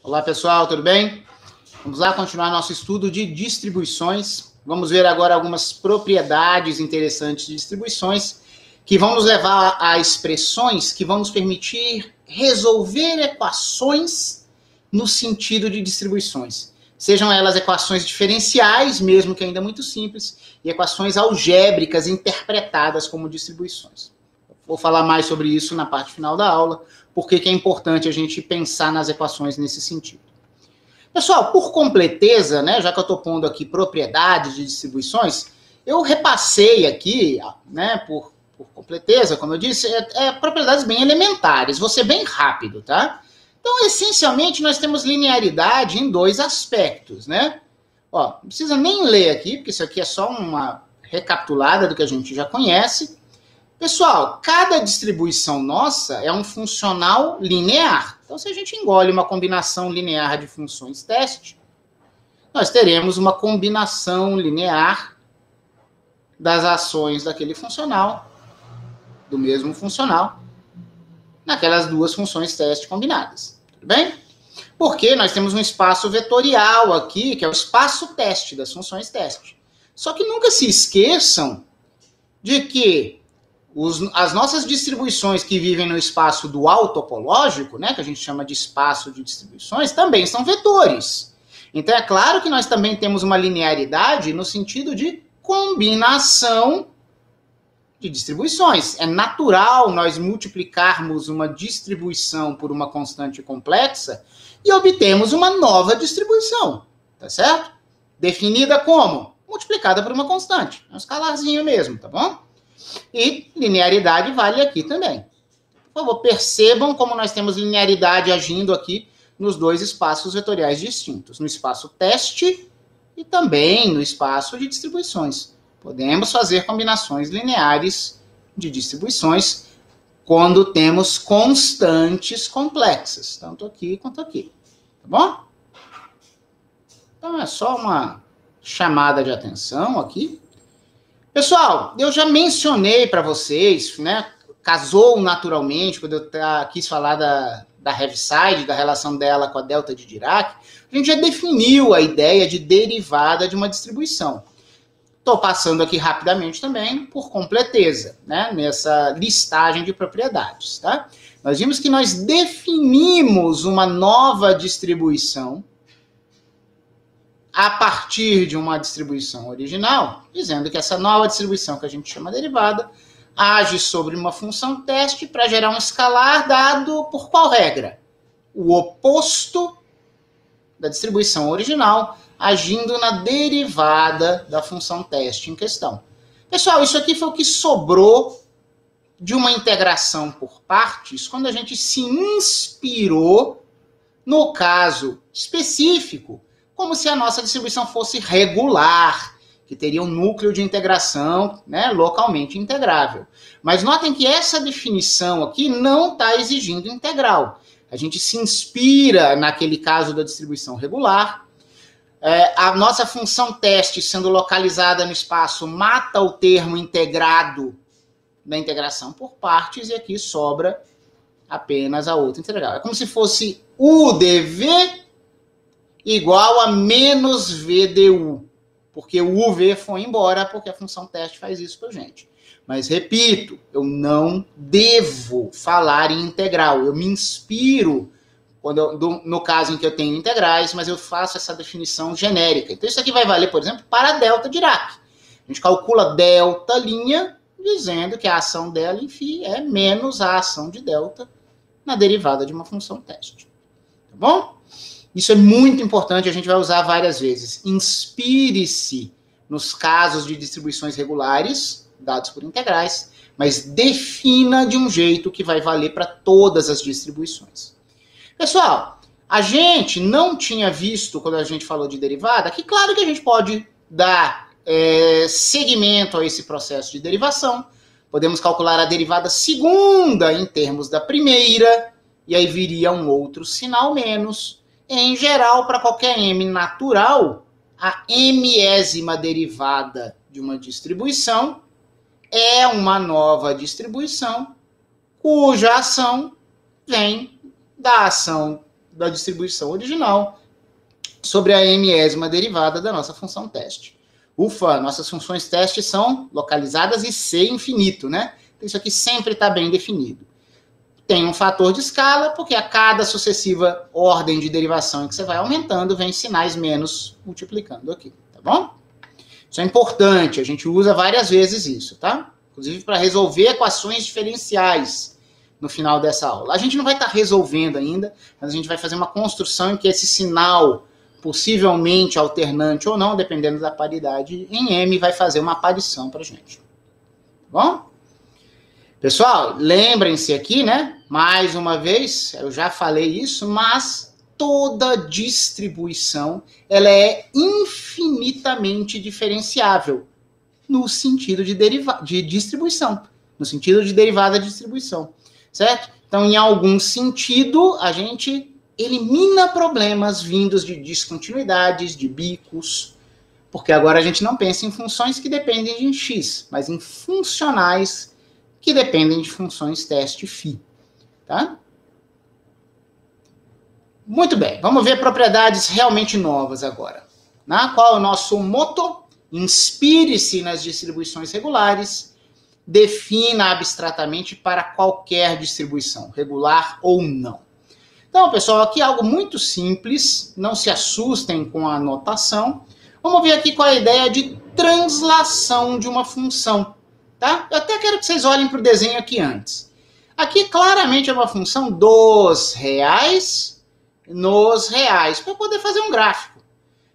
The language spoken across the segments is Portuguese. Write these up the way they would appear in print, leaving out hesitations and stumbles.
Olá pessoal, tudo bem? Vamos lá continuar nosso estudo de distribuições. Vamos ver agora algumas propriedades interessantes de distribuições que vão nos levar a expressões que vão nos permitir resolver equações no sentido de distribuições. Sejam elas equações diferenciais, mesmo que ainda muito simples, e equações algébricas interpretadas como distribuições. Vou falar mais sobre isso na parte final da aula, porque é importante a gente pensar nas equações nesse sentido. Pessoal, por completeza, né, já que eu estou pondo aqui propriedades de distribuições, eu repassei aqui, né, por completeza, como eu disse, propriedades bem elementares, vou ser bem rápido, tá? Então, essencialmente, nós temos linearidade em dois aspectos, né? Ó, não precisa nem ler aqui, porque isso aqui é só uma recapitulada do que a gente já conhece. Pessoal, cada distribuição nossa é um funcional linear. Então, se a gente engole uma combinação linear de funções teste, nós teremos uma combinação linear das ações daquele funcional, do mesmo funcional, naquelas duas funções teste combinadas. Tudo bem? Porque nós temos um espaço vetorial aqui, que é o espaço teste das funções teste. Só que nunca se esqueçam de que as nossas distribuições que vivem no espaço dual topológico, né, que a gente chama de espaço de distribuições, também são vetores. Então, é claro que nós também temos uma linearidade no sentido de combinação de distribuições. É natural nós multiplicarmos uma distribuição por uma constante complexa e obtemos uma nova distribuição, tá certo? Definida como? Multiplicada por uma constante. É um escalarzinho mesmo, tá bom? E linearidade vale aqui também. Por favor, percebam como nós temos linearidade agindo aqui nos dois espaços vetoriais distintos, no espaço teste e também no espaço de distribuições. Podemos fazer combinações lineares de distribuições quando temos constantes complexas, tanto aqui quanto aqui. Tá bom? Então é só uma chamada de atenção aqui. Pessoal, eu já mencionei para vocês, né, casou naturalmente, quando eu quis falar da Heaviside, da relação dela com a delta de Dirac, a gente já definiu a ideia de derivada de uma distribuição. Estou passando aqui rapidamente também, por completeza, né, nessa listagem de propriedades. Tá? Nós vimos que nós definimos uma nova distribuição a partir de uma distribuição original, dizendo que essa nova distribuição, que a gente chama derivada, age sobre uma função teste para gerar um escalar dado por qual regra? O oposto da distribuição original, agindo na derivada da função teste em questão. Pessoal, isso aqui foi o que sobrou de uma integração por partes, quando a gente se inspirou no caso específico, como se a nossa distribuição fosse regular, que teria um núcleo de integração, né, localmente integrável. Mas notem que essa definição aqui não está exigindo integral. A gente se inspira naquele caso da distribuição regular. A nossa função teste, sendo localizada no espaço, mata o termo integrado da integração por partes, e aqui sobra apenas a outra integral. É como se fosse U dv igual a menos VDU, porque o UV foi embora, porque a função teste faz isso pra gente. Mas, repito, eu não devo falar em integral, eu me inspiro no caso em que eu tenho integrais, mas eu faço essa definição genérica. Então, isso aqui vai valer, por exemplo, para a delta Dirac. A gente calcula delta linha, dizendo que a ação dela, enfim, é menos a ação de delta na derivada de uma função teste. Tá bom? Isso é muito importante, a gente vai usar várias vezes. Inspire-se nos casos de distribuições regulares, dados por integrais, mas defina de um jeito que vai valer para todas as distribuições. Pessoal, a gente não tinha visto, quando a gente falou de derivada, que claro que a gente pode dar seguimento a esse processo de derivação. Podemos calcular a derivada segunda em termos da primeira, e aí viria um outro sinal menos. Em geral, para qualquer m natural, a mésima derivada de uma distribuição é uma nova distribuição cuja ação vem da ação da distribuição original sobre a mésima derivada da nossa função teste. Ufa, nossas funções teste são localizadas e C infinito, né? Isso aqui sempre está bem definido. Tem um fator de escala, porque a cada sucessiva ordem de derivação em que você vai aumentando, vem sinais menos multiplicando aqui, tá bom? Isso é importante, a gente usa várias vezes isso, tá? Inclusive para resolver equações diferenciais no final dessa aula. A gente não vai estar resolvendo ainda, mas a gente vai fazer uma construção em que esse sinal, possivelmente alternante ou não, dependendo da paridade em M, vai fazer uma aparição para a gente. Tá bom? Pessoal, lembrem-se aqui, né? Mais uma vez, eu já falei isso, mas toda distribuição ela é infinitamente diferenciável no sentido de distribuição, no sentido de derivada de distribuição, certo? Então, em algum sentido, a gente elimina problemas vindos de descontinuidades, de bicos, porque agora a gente não pensa em funções que dependem de x, mas em funcionais que dependem de funções teste φ, tá? Muito bem, vamos ver propriedades realmente novas agora. Qual é o nosso motto? Inspire-se nas distribuições regulares, defina abstratamente para qualquer distribuição, regular ou não. Então, pessoal, aqui é algo muito simples, não se assustem com a notação. Vamos ver aqui qual é a ideia de translação de uma função. Tá? Eu até quero que vocês olhem para o desenho aqui antes. Aqui claramente é uma função dos reais nos reais, para eu poder fazer um gráfico.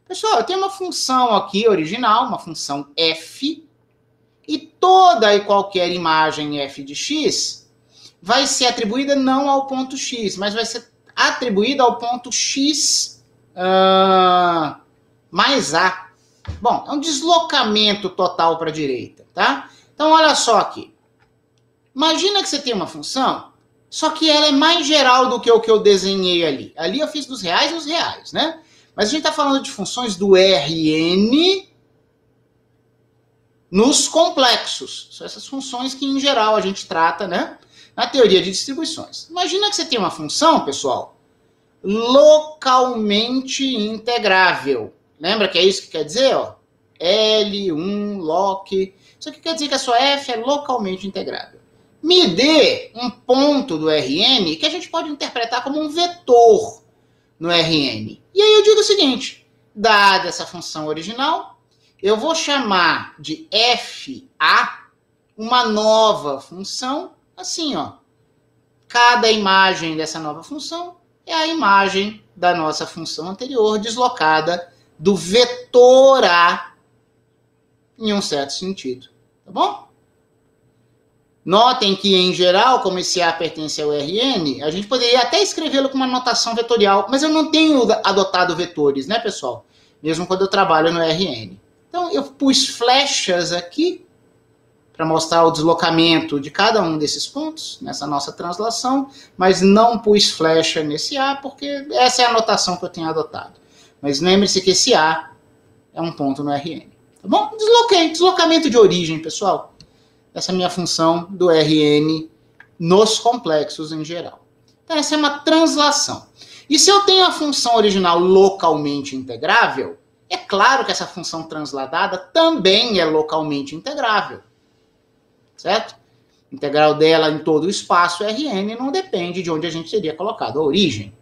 Pessoal, eu tenho uma função aqui original, uma função f, e toda e qualquer imagem f de x vai ser atribuída não ao ponto x, mas vai ser atribuída ao ponto x mais a. Bom, é um deslocamento total para a direita, tá? Então, olha só aqui. Imagina que você tem uma função, só que ela é mais geral do que o que eu desenhei ali. Ali eu fiz dos reais aos reais, né? Mas a gente está falando de funções do Rn nos complexos. São essas funções que, em geral, a gente trata, né, na teoria de distribuições. Imagina que você tem uma função, pessoal, localmente integrável. Lembra que é isso que quer dizer? Ó? L1, loc. Isso aqui quer dizer que a sua f é localmente integrável. Me dê um ponto do Rn que a gente pode interpretar como um vetor no Rn. E aí eu digo o seguinte, dada essa função original, eu vou chamar de fa uma nova função, assim, ó. Cada imagem dessa nova função é a imagem da nossa função anterior deslocada do vetor A em um certo sentido, tá bom? Notem que, em geral, como esse A pertence ao Rn, a gente poderia até escrevê-lo com uma notação vetorial, mas eu não tenho adotado vetores, né, pessoal? Mesmo quando eu trabalho no Rn. Então, eu pus flechas aqui para mostrar o deslocamento de cada um desses pontos, nessa nossa translação, mas não pus flecha nesse A, porque essa é a notação que eu tenho adotado. Mas lembre-se que esse A é um ponto no Rn. Tá bom? Deslocamento de origem, pessoal. Essa é a minha função do Rn nos complexos em geral. Então, essa é uma translação. E se eu tenho a função original localmente integrável, é claro que essa função transladada também é localmente integrável. Certo? A integral dela em todo o espaço Rn não depende de onde a gente teria colocado a origem.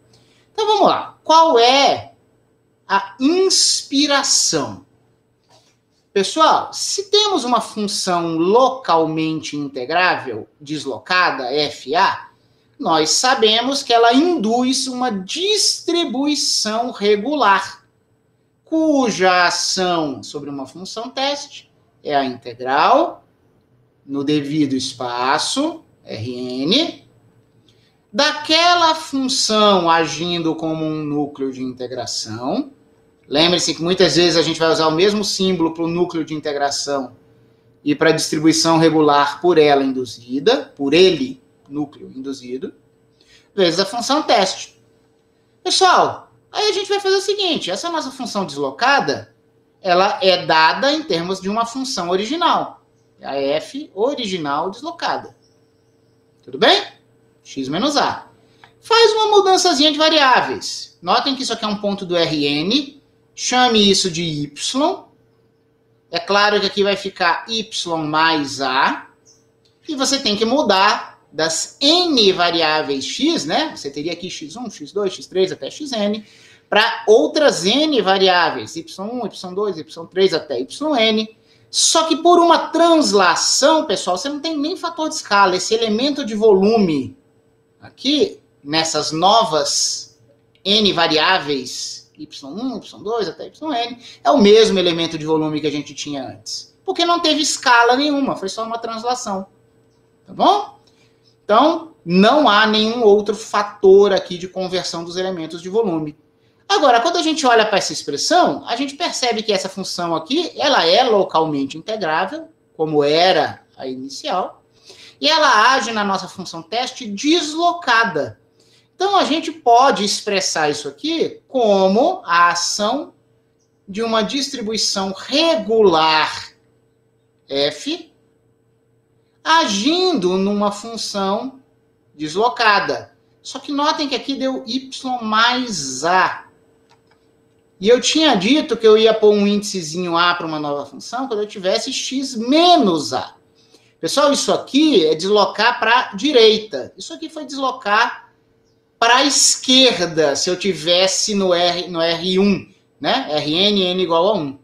Então, vamos lá. Qual é a inspiração? Pessoal, se temos uma função localmente integrável, deslocada, fa, nós sabemos que ela induz uma distribuição regular, cuja ação sobre uma função teste é a integral no devido espaço, Rn, daquela função agindo como um núcleo de integração. Lembre-se que muitas vezes a gente vai usar o mesmo símbolo para o núcleo de integração e para a distribuição regular por ela induzida, por ele, núcleo induzido, vezes a função teste. Pessoal, aí a gente vai fazer o seguinte, essa nossa função deslocada, ela é dada em termos de uma função original, a f original deslocada. Tudo bem? X menos a. Faz uma mudançazinha de variáveis. Notem que isso aqui é um ponto do Rn. Chame isso de y. É claro que aqui vai ficar y mais a. E você tem que mudar das n variáveis x, né? Você teria aqui x1, x2, x3 até xn, para outras n variáveis, y1, y2, y3 até yn. Só que por uma translação, pessoal, você não tem nem fator de escala. Esse elemento de volume aqui, nessas novas n variáveis, y1, y2 até yn, é o mesmo elemento de volume que a gente tinha antes. Porque não teve escala nenhuma, foi só uma translação. Tá bom? Então, não há nenhum outro fator aqui de conversão dos elementos de volume. Agora, quando a gente olha para essa expressão, a gente percebe que essa função aqui, ela é localmente integrável, como era a inicial, e ela age na nossa função teste deslocada. Então, a gente pode expressar isso aqui como a ação de uma distribuição regular f agindo numa função deslocada. Só que notem que aqui deu y mais a. E eu tinha dito que eu ia pôr um índicezinho a para uma nova função quando eu tivesse x menos a. Pessoal, isso aqui é deslocar para a direita. Isso aqui foi deslocar para a esquerda, se eu tivesse no R1, né? Rn, n igual a 1.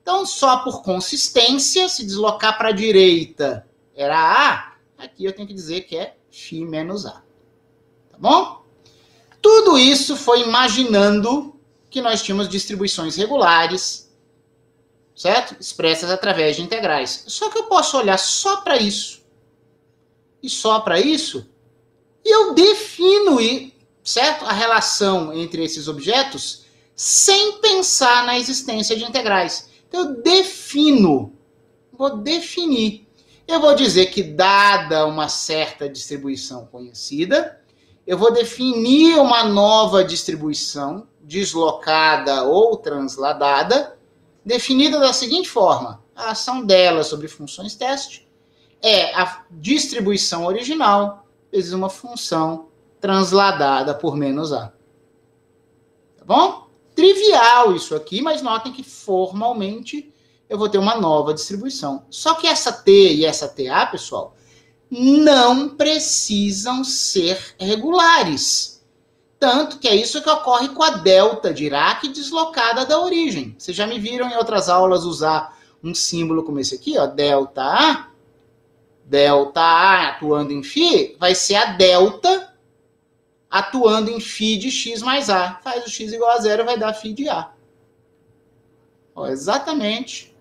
Então, só por consistência, se deslocar para a direita era a, aqui eu tenho que dizer que é x menos a. Tá bom? Tudo isso foi imaginando que nós tínhamos distribuições regulares, certo? Expressas através de integrais. Só que eu posso olhar só para isso. E só para isso, e eu defino, certo? A relação entre esses objetos sem pensar na existência de integrais. Então, eu defino, vou definir. Eu vou dizer que, dada uma certa distribuição conhecida, eu vou definir uma nova distribuição deslocada ou transladada, definida da seguinte forma: a ação dela sobre funções teste é a distribuição original vezes uma função transladada por menos a. Tá bom? Trivial isso aqui, mas notem que formalmente eu vou ter uma nova distribuição. Só que essa T e essa TA, pessoal, não precisam ser regulares. Tanto que é isso que ocorre com a delta Dirac deslocada da origem. Vocês já me viram em outras aulas usar um símbolo como esse aqui, ó, delta A. Delta A atuando em φ vai ser a delta atuando em φ de x mais a. Faz o x igual a zero, vai dar φ de a. Ó, exatamente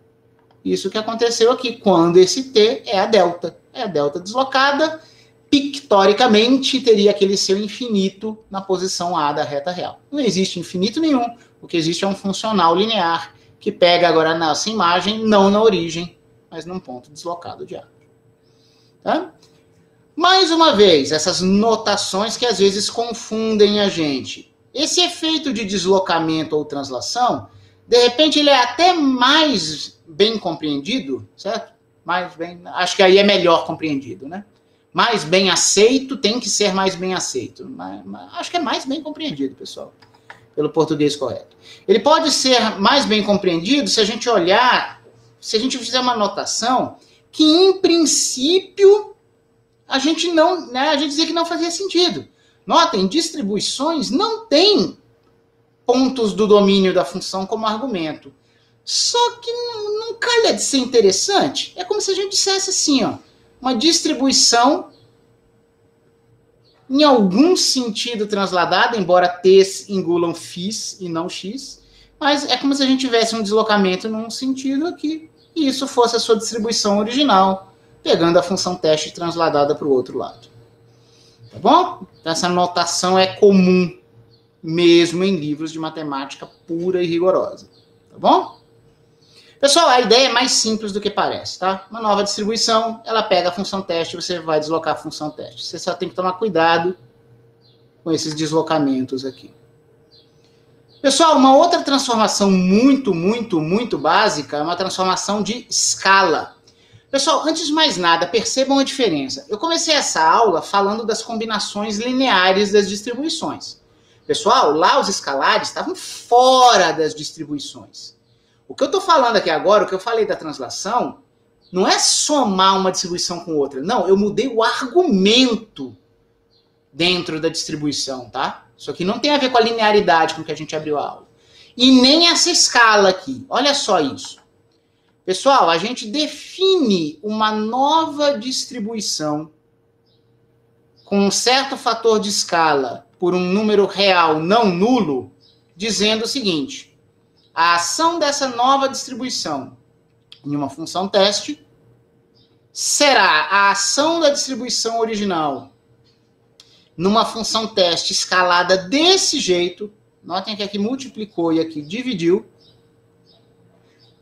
isso que aconteceu aqui, quando esse t é a delta. É a delta deslocada, pictoricamente teria aquele seu infinito na posição A da reta real. Não existe infinito nenhum, o que existe é um funcional linear, que pega agora nessa imagem, não na origem, mas num ponto deslocado de A. Tá? Mais uma vez, essas notações que às vezes confundem a gente. Esse efeito de deslocamento ou translação, de repente ele é até mais bem compreendido, certo? Mais bem, acho que aí é melhor compreendido, né? Mais bem aceito tem que ser mais bem aceito. Mas acho que é mais bem compreendido, pessoal, pelo português correto. Ele pode ser mais bem compreendido se a gente olhar, se a gente fizer uma anotação que, em princípio, a gente não, né, a gente dizia que não fazia sentido. Notem, distribuições não têm pontos do domínio da função como argumento. Só que não calha de ser interessante. É como se a gente dissesse assim, ó, uma distribuição em algum sentido transladada, embora t's engulam φs e não x, mas é como se a gente tivesse um deslocamento num sentido aqui, e isso fosse a sua distribuição original, pegando a função teste transladada para o outro lado. Tá bom? Então, essa notação é comum mesmo em livros de matemática pura e rigorosa. Tá bom? Pessoal, a ideia é mais simples do que parece, tá? Uma nova distribuição, ela pega a função teste, você vai deslocar a função teste. Você só tem que tomar cuidado com esses deslocamentos aqui. Pessoal, uma outra transformação muito básica é uma transformação de escala. Pessoal, antes de mais nada, percebam a diferença. Eu comecei essa aula falando das combinações lineares das distribuições. Pessoal, lá os escalares estavam fora das distribuições. O que eu estou falando aqui agora, o que eu falei da translação, não é somar uma distribuição com outra. Não, eu mudei o argumento dentro da distribuição, tá? Isso aqui não tem a ver com a linearidade com que a gente abriu a aula. E nem essa escala aqui. Olha só isso. Pessoal, a gente define uma nova distribuição com um certo fator de escala por um número real não nulo, dizendo o seguinte: a ação dessa nova distribuição em uma função teste será a ação da distribuição original numa função teste escalada desse jeito. Notem que aqui multiplicou e aqui dividiu.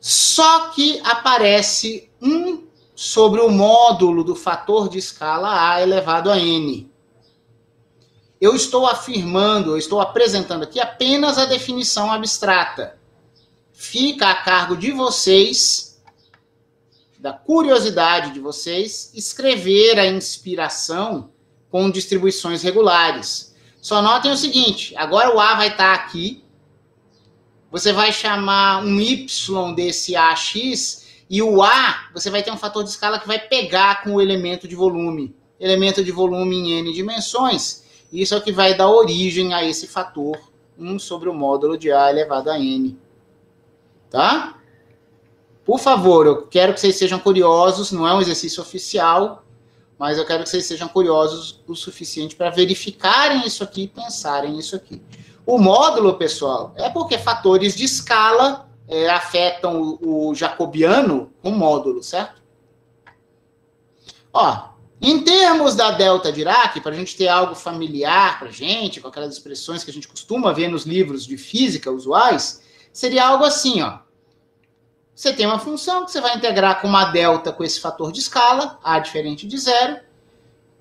Só que aparece 1 sobre o módulo do fator de escala a elevado a n. Eu estou afirmando, eu estou apresentando aqui apenas a definição abstrata. Fica a cargo de vocês, da curiosidade de vocês, escrever a inspiração com distribuições regulares. Só notem o seguinte, agora o A vai estar aqui, você vai chamar um Y desse AX, e o A, você vai ter um fator de escala que vai pegar com o elemento de volume. Elemento de volume em n dimensões, isso é o que vai dar origem a esse fator, 1 sobre o módulo de A elevado a n. Tá? Por favor, eu quero que vocês sejam curiosos, não é um exercício oficial, mas eu quero que vocês sejam curiosos o suficiente para verificarem isso aqui e pensarem isso aqui. O módulo, pessoal, é porque fatores de escala afetam o jacobiano com módulo, certo? Ó, em termos da delta Dirac, para a gente ter algo familiar para a gente, com aquelas expressões que a gente costuma ver nos livros de física usuais, seria algo assim, ó. Você tem uma função que você vai integrar com uma delta com esse fator de escala, a diferente de zero.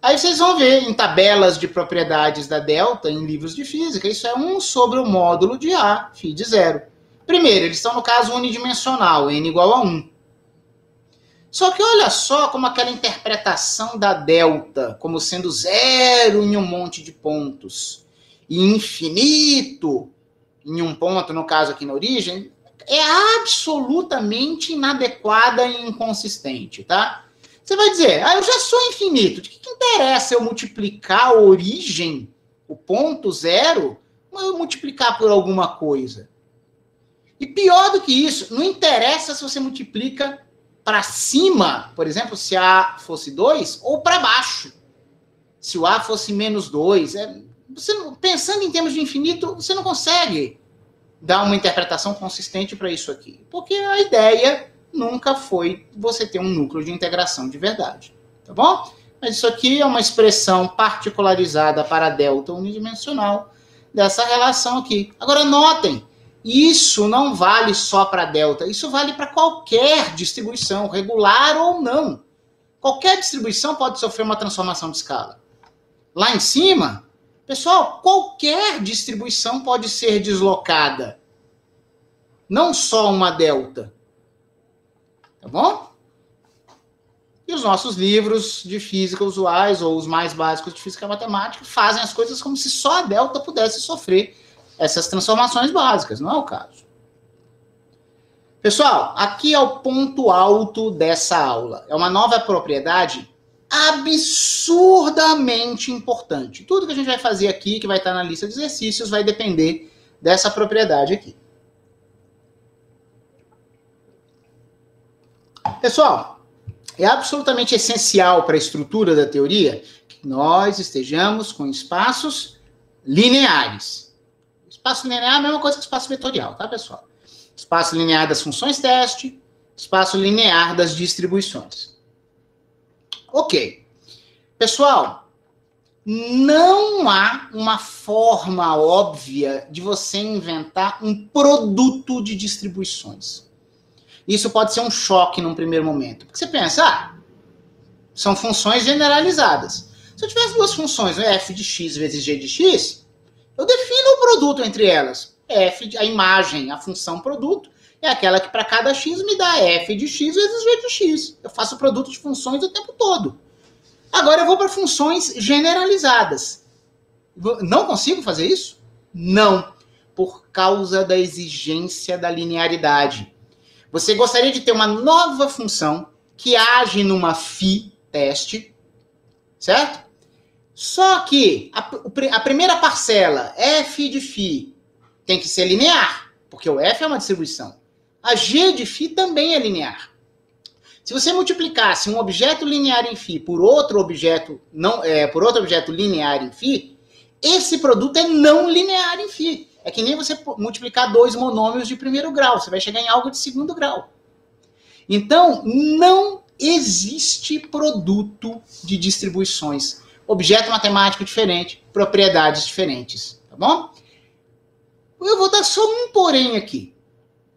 Aí vocês vão ver em tabelas de propriedades da delta, em livros de física, isso é 1 sobre o módulo de A, φ de zero. Primeiro, eles estão no caso unidimensional, n igual a 1. Só que olha só como aquela interpretação da delta, como sendo zero em um monte de pontos, e infinito em um ponto, no caso aqui na origem, é absolutamente inadequada e inconsistente, tá? Você vai dizer, eu já sou infinito, de que interessa eu multiplicar a origem, o ponto zero, ou eu multiplicar por alguma coisa? E pior do que isso, não interessa se você multiplica para cima, por exemplo, se A fosse 2, ou para baixo, se o A fosse menos 2. Pensando em termos de infinito, você não consegue dar uma interpretação consistente para isso aqui, porque a ideia nunca foi você ter um núcleo de integração de verdade, tá bom? Mas isso aqui é uma expressão particularizada para a delta unidimensional dessa relação aqui. Agora notem, isso não vale só para a delta, isso vale para qualquer distribuição, regular ou não. Qualquer distribuição pode sofrer uma transformação de escala. Lá em cima, pessoal, qualquer distribuição pode ser deslocada. Não só uma delta. Tá bom? E os nossos livros de física usuais, ou os mais básicos de física matemática, fazem as coisas como se só a delta pudesse sofrer essas transformações básicas. Não é o caso. Pessoal, aqui é o ponto alto dessa aula. É uma nova propriedade absurdamente importante. Tudo que a gente vai fazer aqui, que vai estar na lista de exercícios, vai depender dessa propriedade aqui. Pessoal, é absolutamente essencial para a estrutura da teoria que nós estejamos com espaços lineares. Espaço linear é a mesma coisa que espaço vetorial, tá, pessoal? Espaço linear das funções teste, espaço linear das distribuições. Ok. Pessoal, não há uma forma óbvia de você inventar um produto de distribuições. Isso pode ser um choque num primeiro momento. Porque você pensa, são funções generalizadas. Se eu tivesse duas funções, f de x vezes g de x, eu defino o produto entre elas. A imagem, a função produto, é aquela que para cada x me dá f de x vezes g de x. Eu faço produto de funções o tempo todo. Agora eu vou para funções generalizadas. Não consigo fazer isso? Não, por causa da exigência da linearidade. Você gostaria de ter uma nova função que age numa phi teste, certo? Só que a primeira parcela, f de φ, tem que ser linear, porque o f é uma distribuição. A g de φ também é linear. Se você multiplicasse um objeto linear em φ por outro objeto linear em φ, esse produto é não linear em φ. É que nem você multiplicar dois monômios de primeiro grau, você vai chegar em algo de segundo grau. Então, não existe produto de distribuições. Objeto matemático diferente, propriedades diferentes, tá bom? Eu vou dar só um porém aqui.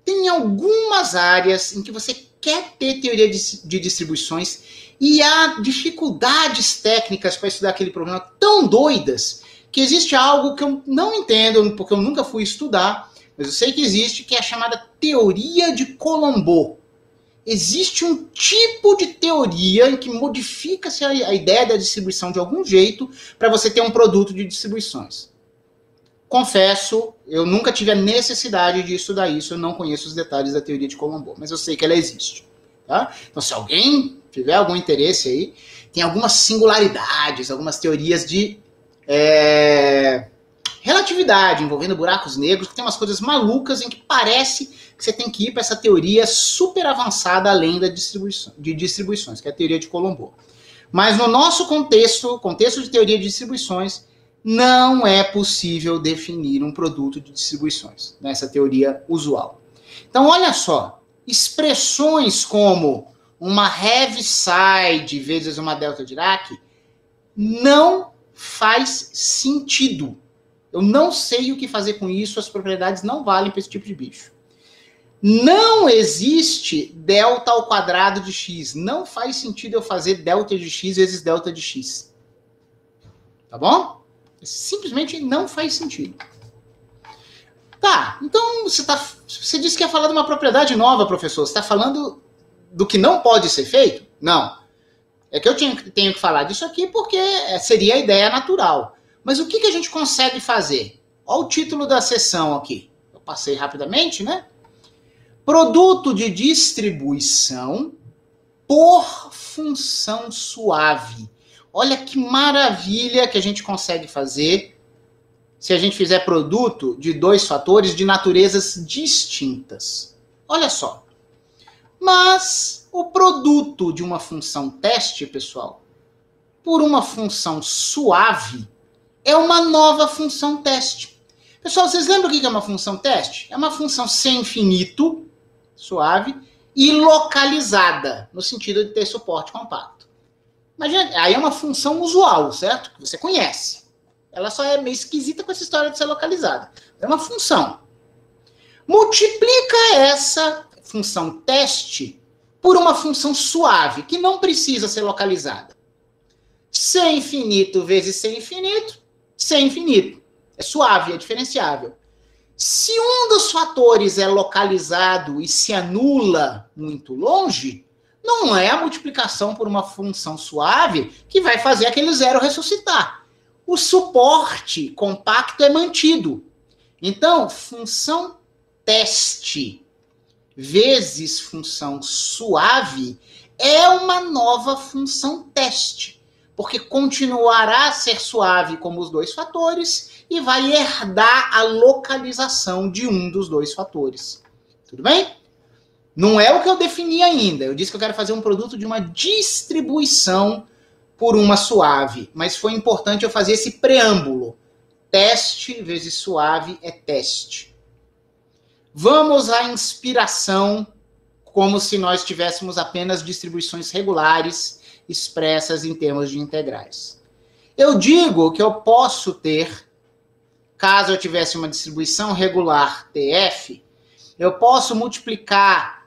Tem algumas áreas em que você quer ter teoria de distribuições e há dificuldades técnicas para estudar aquele problema tão doidas que existe algo que eu não entendo, porque eu nunca fui estudar, mas eu sei que existe, que é a chamada teoria de Colombo. Existe um tipo de teoria em que modifica-se a ideia da distribuição de algum jeito para você ter um produto de distribuições. Confesso, eu nunca tive a necessidade de estudar isso, eu não conheço os detalhes da teoria de Colombo, mas eu sei que ela existe. Tá? Então, se alguém tiver algum interesse aí, tem algumas singularidades, algumas teorias de relatividade envolvendo buracos negros, que tem umas coisas malucas em que parece que você tem que ir para essa teoria super avançada além de distribuições, que é a teoria de Colombo. Mas no nosso contexto de teoria de distribuições, não é possível definir um produto de distribuições, nessa teoria usual. Então, olha só, expressões como uma Heaviside vezes uma delta Dirac não faz sentido. Eu não sei o que fazer com isso, as propriedades não valem para esse tipo de bicho. Não existe delta ao quadrado de x. Não faz sentido eu fazer delta de x vezes delta de x. Tá bom? Simplesmente não faz sentido. Tá, então você disse que ia falar de uma propriedade nova, professor. Você está falando do que não pode ser feito? Não. É que eu tenho que falar disso aqui porque seria a ideia natural. Mas o que a gente consegue fazer? Olha o título da sessão aqui. Eu passei rapidamente, né? Produto de distribuição por função suave. Olha que maravilha que a gente consegue fazer se a gente fizer produto de dois fatores de naturezas distintas. Olha só. Mas o produto de uma função teste, pessoal, por uma função suave, é uma nova função teste. Pessoal, vocês lembram o que é uma função teste? É uma função sem infinito, suave, e localizada, no sentido de ter suporte compacto. Imagina, aí é uma função usual, certo? Que você conhece. Ela só é meio esquisita com essa história de ser localizada. É uma função. Multiplica essa função teste por uma função suave, que não precisa ser localizada. C infinito vezes C infinito, C infinito. É suave, é diferenciável. Se um dos fatores é localizado e se anula muito longe, não é a multiplicação por uma função suave que vai fazer aquele zero ressuscitar. O suporte compacto é mantido. Então, função teste vezes função suave é uma nova função teste, porque continuará a ser suave como os dois fatores e vai herdar a localização de um dos dois fatores. Tudo bem? Não é o que eu defini ainda. Eu disse que eu quero fazer um produto de uma distribuição por uma suave, mas foi importante eu fazer esse preâmbulo. Teste vezes suave é teste. Vamos à inspiração, como se nós tivéssemos apenas distribuições regulares expressas em termos de integrais. Eu digo que eu posso ter, caso eu tivesse uma distribuição regular TF, eu posso multiplicar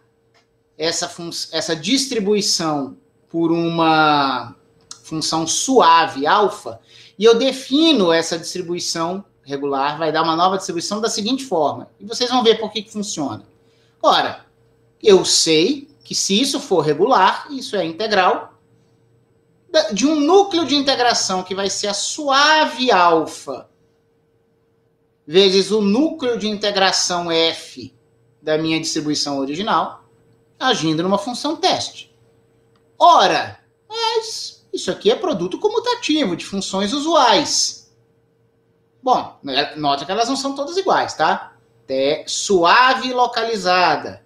essa distribuição por uma função suave, alfa, e eu defino essa distribuição regular, vai dar uma nova distribuição da seguinte forma. E vocês vão ver por que funciona. Ora, eu sei que se isso for regular, isso é integral de um núcleo de integração que vai ser a suave alfa vezes o núcleo de integração f da minha distribuição original, agindo numa função teste. Ora, mas isso aqui é produto comutativo de funções usuais. Bom, nota que elas não são todas iguais, tá? Suave localizada.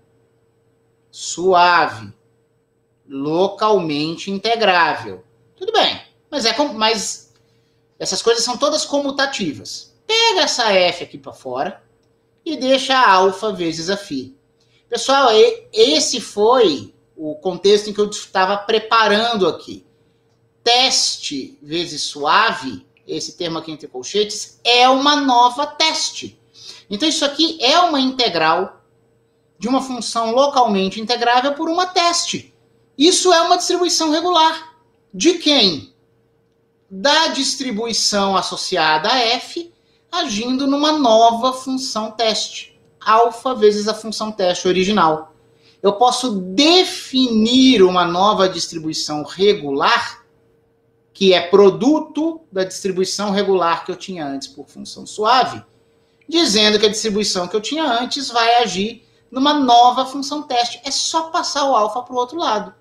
Suave. Localmente integrável. Tudo bem, mas essas coisas são todas comutativas. Pega essa f aqui para fora e deixa a alfa vezes a φ. Pessoal, esse foi o contexto em que eu estava preparando aqui. Teste vezes suave, esse termo aqui entre colchetes, é uma nova teste. Então isso aqui é uma integral de uma função localmente integrável por uma teste. Isso é uma distribuição regular. De quem? Da distribuição associada a f, agindo numa nova função teste. Alfa vezes a função teste original. Eu posso definir uma nova distribuição regular, que é produto da distribuição regular que eu tinha antes por função suave, dizendo que a distribuição que eu tinha antes vai agir numa nova função teste. É só passar o alfa para o outro lado.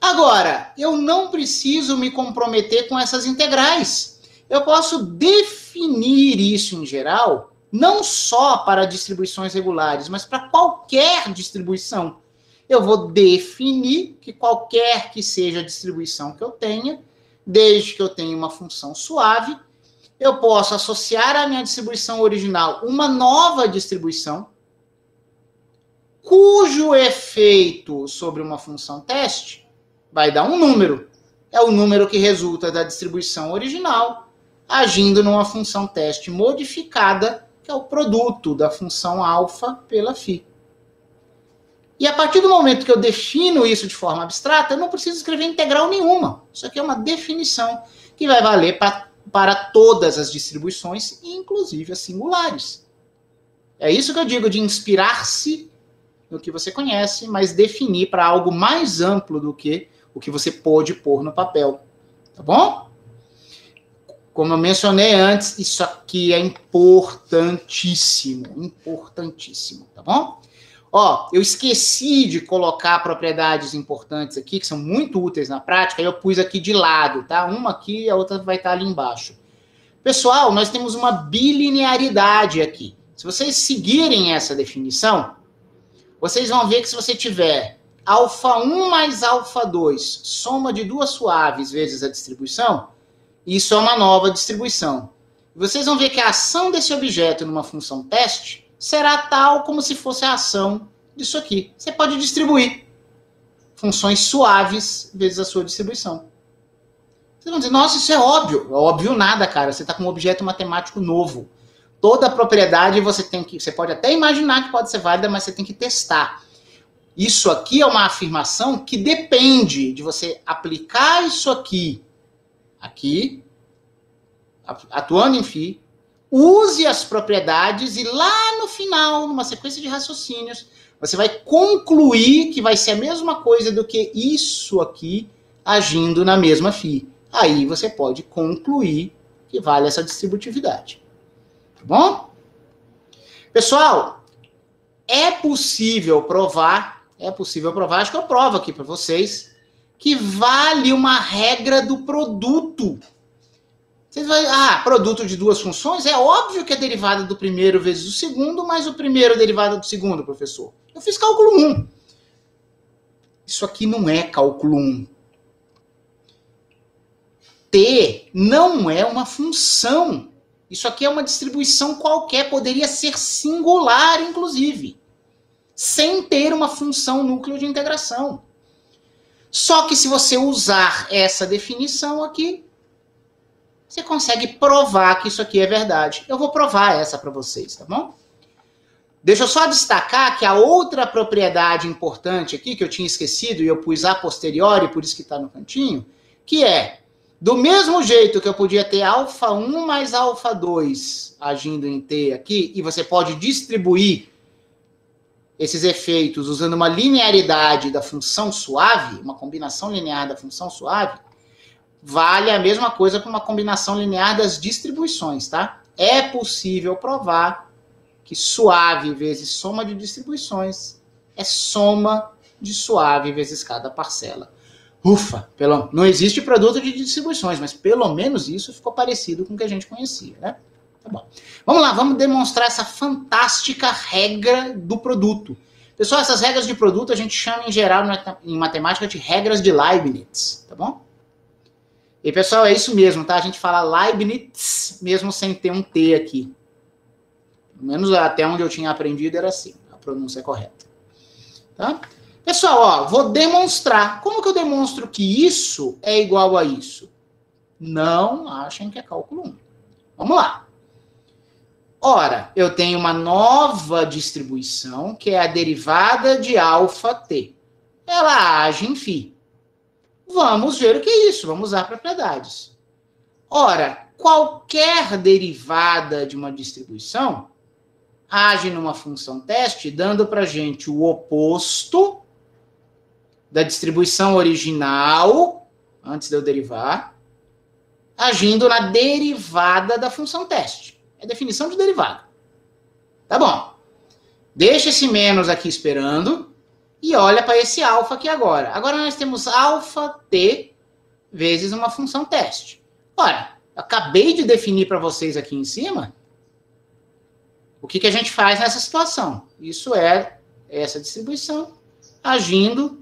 Agora, eu não preciso me comprometer com essas integrais. Eu posso definir isso em geral, não só para distribuições regulares, mas para qualquer distribuição. Eu vou definir que qualquer que seja a distribuição que eu tenha, desde que eu tenha uma função suave, eu posso associar à minha distribuição original uma nova distribuição, cujo efeito sobre uma função teste vai dar um número. É o número que resulta da distribuição original, agindo numa função teste modificada, que é o produto da função alfa pela φ. E a partir do momento que eu defino isso de forma abstrata, eu não preciso escrever integral nenhuma. Isso aqui é uma definição que vai valer para todas as distribuições, inclusive as singulares. É isso que eu digo de inspirar-se no que você conhece, mas definir para algo mais amplo do que o que você pôde pôr no papel. Tá bom? Como eu mencionei antes, isso aqui é importantíssimo. Importantíssimo, tá bom? Ó, eu esqueci de colocar propriedades importantes aqui, que são muito úteis na prática, e eu pus aqui de lado, tá? Uma aqui e a outra vai estar ali embaixo. Pessoal, nós temos uma bilinearidade aqui. Se vocês seguirem essa definição, vocês vão ver que se você tiver α1 mais α2, soma de duas suaves vezes a distribuição, isso é uma nova distribuição. Vocês vão ver que a ação desse objeto numa função teste será tal como se fosse a ação disso aqui. Você pode distribuir funções suaves vezes a sua distribuição. Vocês vão dizer, nossa, isso é óbvio. É óbvio nada, cara. Você está com um objeto matemático novo. Toda a propriedade você pode até imaginar que pode ser válida, mas você tem que testar. Isso aqui é uma afirmação que depende de você aplicar isso aqui, atuando em φ, use as propriedades e lá no final, numa sequência de raciocínios, você vai concluir que vai ser a mesma coisa do que isso aqui agindo na mesma φ. Aí você pode concluir que vale essa distributividade. Tá bom? Pessoal, é possível provar, acho que eu provo aqui para vocês, que vale uma regra do produto. Vocês vão, produto de duas funções, é óbvio que é derivada do primeiro vezes o segundo, mas o primeiro é derivada do segundo, professor. Eu fiz cálculo 1. Isso aqui não é cálculo 1. T não é uma função. Isso aqui é uma distribuição qualquer, poderia ser singular, inclusive, sem ter uma função núcleo de integração. Só que se você usar essa definição aqui, você consegue provar que isso aqui é verdade. Eu vou provar essa para vocês, tá bom? Deixa eu só destacar que a outra propriedade importante aqui, que eu tinha esquecido, e eu pus a posteriori, por isso que está no cantinho, que é, do mesmo jeito que eu podia ter α1 mais α2 agindo em T aqui, e você pode distribuir esses efeitos usando uma linearidade da função suave, uma combinação linear da função suave, vale a mesma coisa para uma combinação linear das distribuições, tá? É possível provar que suave vezes soma de distribuições é soma de suave vezes cada parcela. Ufa, não existe produto de distribuições, mas pelo menos isso ficou parecido com o que a gente conhecia, né? Tá bom. Vamos lá, vamos demonstrar essa fantástica regra do produto. Pessoal, essas regras de produto a gente chama em geral em matemática de regras de Leibniz, tá bom? E pessoal, é isso mesmo, tá? A gente fala Leibniz mesmo sem ter um T aqui. Pelo menos até onde eu tinha aprendido era assim, a pronúncia é correta. Tá? Pessoal, ó, vou demonstrar. Como que eu demonstro que isso é igual a isso? Não achem que é cálculo 1. Vamos lá. Ora, eu tenho uma nova distribuição, que é a derivada de αt. Ela age em φ. Vamos ver o que é isso, vamos usar propriedades. Ora, qualquer derivada de uma distribuição age numa função teste, dando para a gente o oposto da distribuição original, antes de eu derivar, agindo na derivada da função teste. É definição de derivada. Tá bom. Deixa esse menos aqui esperando e olha para esse alfa aqui agora. Agora nós temos αt vezes uma função teste. Ora, acabei de definir para vocês aqui em cima o que a gente faz nessa situação. Isso é essa distribuição agindo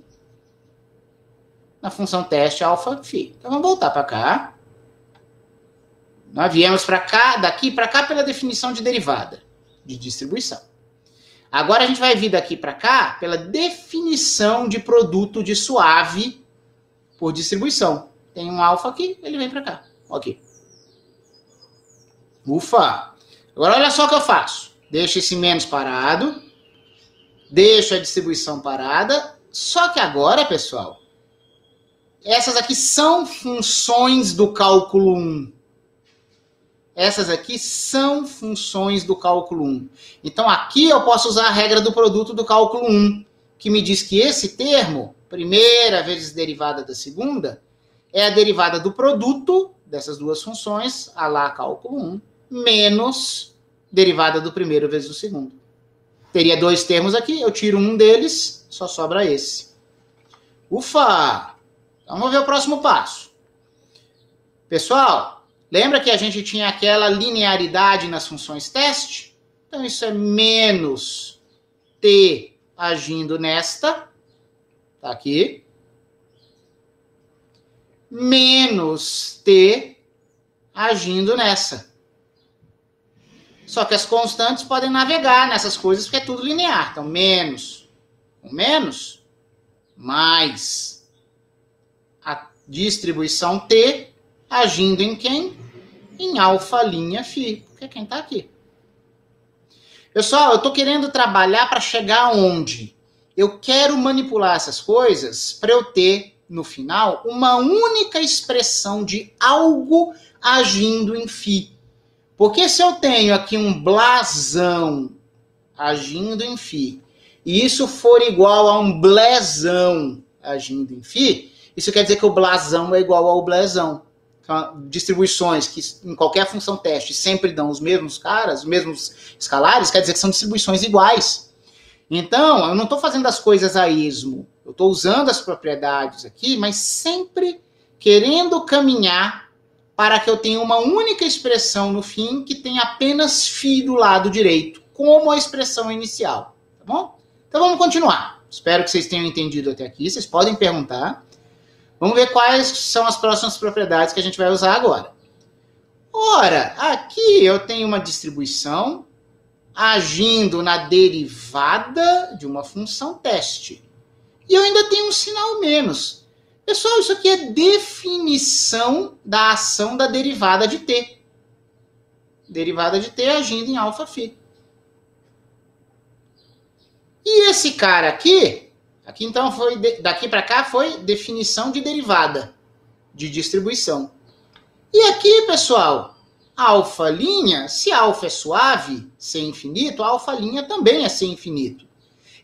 na função teste αφ. Então vamos voltar para cá. Nós viemos para cá, daqui para cá pela definição de derivada, de distribuição. Agora a gente vai vir daqui para cá pela definição de produto de suave por distribuição. Tem um alfa aqui, ele vem para cá. Ok. Ufa! Agora olha só o que eu faço. Deixo esse menos parado, deixo a distribuição parada, só que agora, pessoal, essas aqui são funções do cálculo 1. Essas aqui são funções do cálculo 1. Então, aqui eu posso usar a regra do produto do cálculo 1, que me diz que esse termo, primeira vezes derivada da segunda, é a derivada do produto dessas duas funções, a lá cálculo 1, menos derivada do primeiro vezes do segundo. Teria dois termos aqui, eu tiro um deles, só sobra esse. Ufa! Então, vamos ver o próximo passo. Pessoal, lembra que a gente tinha aquela linearidade nas funções teste? Então, isso é menos t agindo nesta, tá aqui, menos t agindo nessa. Só que as constantes podem navegar nessas coisas porque é tudo linear. Então, menos com menos, mais a distribuição t agindo em quem? Em α'φ, porque é quem está aqui. Pessoal, eu estou querendo trabalhar para chegar aonde? Eu quero manipular essas coisas para eu ter, no final, uma única expressão de algo agindo em φ. Porque se eu tenho aqui um blasão agindo em φ, e isso for igual a um blezão agindo em φ, isso quer dizer que o blasão é igual ao blezão. Distribuições que em qualquer função teste sempre dão os mesmos caras, os mesmos escalares, quer dizer que são distribuições iguais. Então, eu não estou fazendo as coisas a esmo. Eu estou usando as propriedades aqui, mas sempre querendo caminhar para que eu tenha uma única expressão no fim que tenha apenas φ do lado direito, como a expressão inicial. Tá bom? Então vamos continuar. Espero que vocês tenham entendido até aqui. Vocês podem perguntar. Vamos ver quais são as próximas propriedades que a gente vai usar agora. Ora, aqui eu tenho uma distribuição agindo na derivada de uma função teste. E eu ainda tenho um sinal menos. Pessoal, isso aqui é definição da ação da derivada de t. Derivada de t agindo em α'. E esse cara aqui então foi daqui para cá foi definição de derivada de distribuição. E aqui, pessoal, α', se α é suave, C infinito, a α' também é C infinito.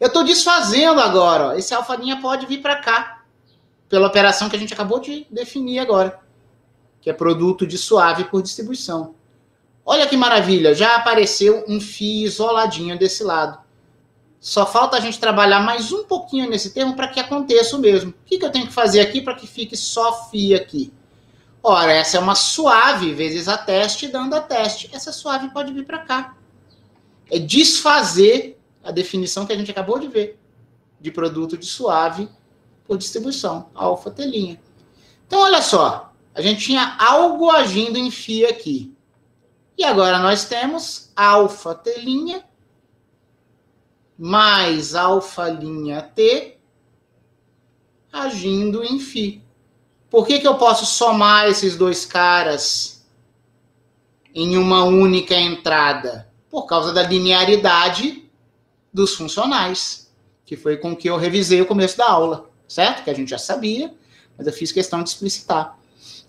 Eu estou desfazendo agora, ó. Esse alfa' pode vir para cá, pela operação que a gente acabou de definir agora, que é produto de suave por distribuição. Olha que maravilha, já apareceu um φ isoladinho desse lado. Só falta a gente trabalhar mais um pouquinho nesse termo para que aconteça o mesmo. O que eu tenho que fazer aqui para que fique só φ aqui? Ora, essa é uma suave vezes a teste, dando a teste. Essa suave pode vir para cá. É desfazer a definição que a gente acabou de ver de produto de suave por distribuição, alfa'. Então, olha só, a gente tinha algo agindo em φ aqui. E agora nós temos alfa' mais alfa'T agindo em φ. Por que eu posso somar esses dois caras em uma única entrada? Por causa da linearidade dos funcionais, que foi com que eu revisei o começo da aula, certo? Que a gente já sabia, mas eu fiz questão de explicitar.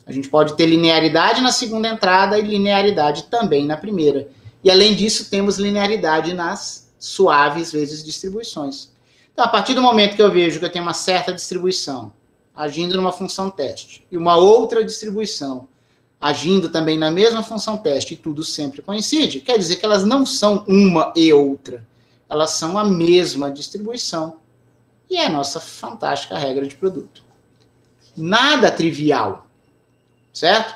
A gente pode ter linearidade na segunda entrada e linearidade também na primeira. E, além disso, temos linearidade nas suaves vezes distribuições. Então, a partir do momento que eu vejo que eu tenho uma certa distribuição agindo numa função teste e uma outra distribuição agindo também na mesma função teste e tudo sempre coincide, quer dizer que elas não são uma e outra. Elas são a mesma distribuição. E é a nossa fantástica regra de produto. Nada trivial. Certo?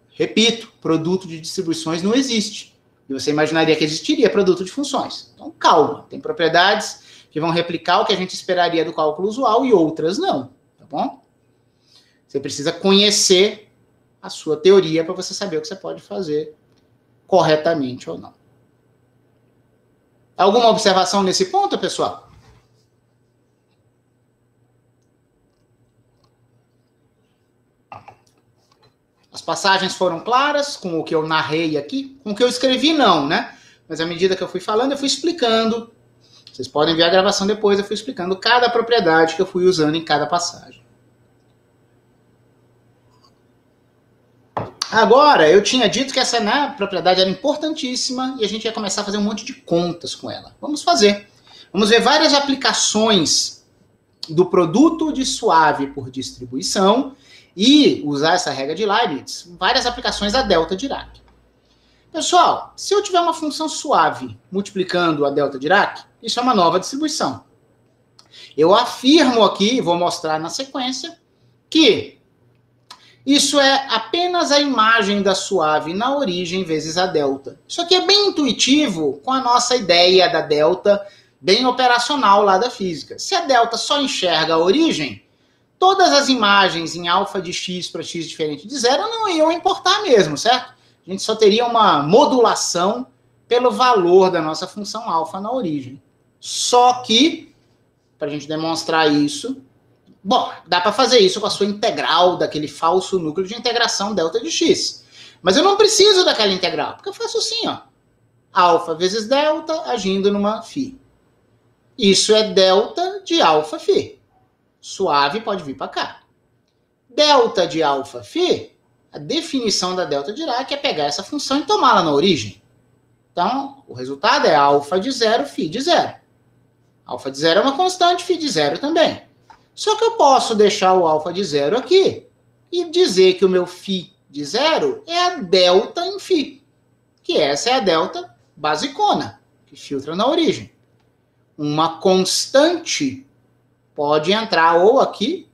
Repito, produto de distribuições não existe. E você imaginaria que existiria produto de funções. Então, calma. Tem propriedades que vão replicar o que a gente esperaria do cálculo usual e outras não. Tá bom? Você precisa conhecer a sua teoria para você saber o que você pode fazer corretamente ou não. Alguma observação nesse ponto, pessoal? As passagens foram claras com o que eu narrei aqui? Com o que eu escrevi, não, né? Mas à medida que eu fui falando, eu fui explicando. Vocês podem ver a gravação depois, eu fui explicando cada propriedade que eu fui usando em cada passagem. Agora, eu tinha dito que essa propriedade era importantíssima e a gente ia começar a fazer um monte de contas com ela. Vamos fazer. Vamos ver várias aplicações do produto de suave por distribuição e usar essa regra de Leibniz, várias aplicações da delta Dirac. Pessoal, se eu tiver uma função suave multiplicando a delta Dirac, isso é uma nova distribuição. Eu afirmo aqui, vou mostrar na sequência, que isso é apenas a imagem da suave na origem vezes a delta. Isso aqui é bem intuitivo com a nossa ideia da delta, bem operacional lá da física. Se a delta só enxerga a origem, todas as imagens em alfa de x para x diferente de zero não iam importar mesmo, certo? A gente só teria uma modulação pelo valor da nossa função alfa na origem. Só que, para a gente demonstrar isso, bom, dá para fazer isso com a sua integral daquele falso núcleo de integração delta de x. Mas eu não preciso daquela integral, porque eu faço assim, ó. Alfa vezes delta agindo numa φ. Isso é delta de alfa φ. Suave pode vir para cá. Delta de alfa φ, a definição da delta Dirac é pegar essa função e tomá-la na origem. Então, o resultado é alfa de zero, φ de zero. Alfa de zero é uma constante, φ de zero também. Só que eu posso deixar o alfa de zero aqui e dizer que o meu φ de zero é a delta em φ, que essa é a delta basicona, que filtra na origem. Uma constante pode entrar ou aqui,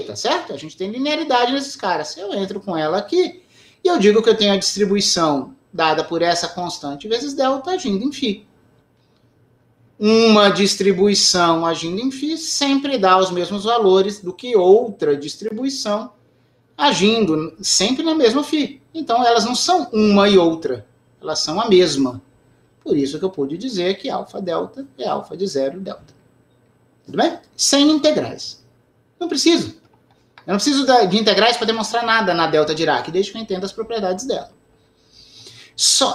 tá certo? A gente tem linearidade nesses caras. Eu entro com ela aqui e eu digo que eu tenho a distribuição dada por essa constante vezes delta agindo em φ. Uma distribuição agindo em φ sempre dá os mesmos valores do que outra distribuição agindo sempre na mesma φ. Então, elas não são uma e outra, elas são a mesma. Por isso que eu pude dizer que alfa delta é alfa de zero delta. Tudo bem? Sem integrais. Não preciso. Eu não preciso de integrais para demonstrar nada na delta Dirac, desde que eu entenda as propriedades dela.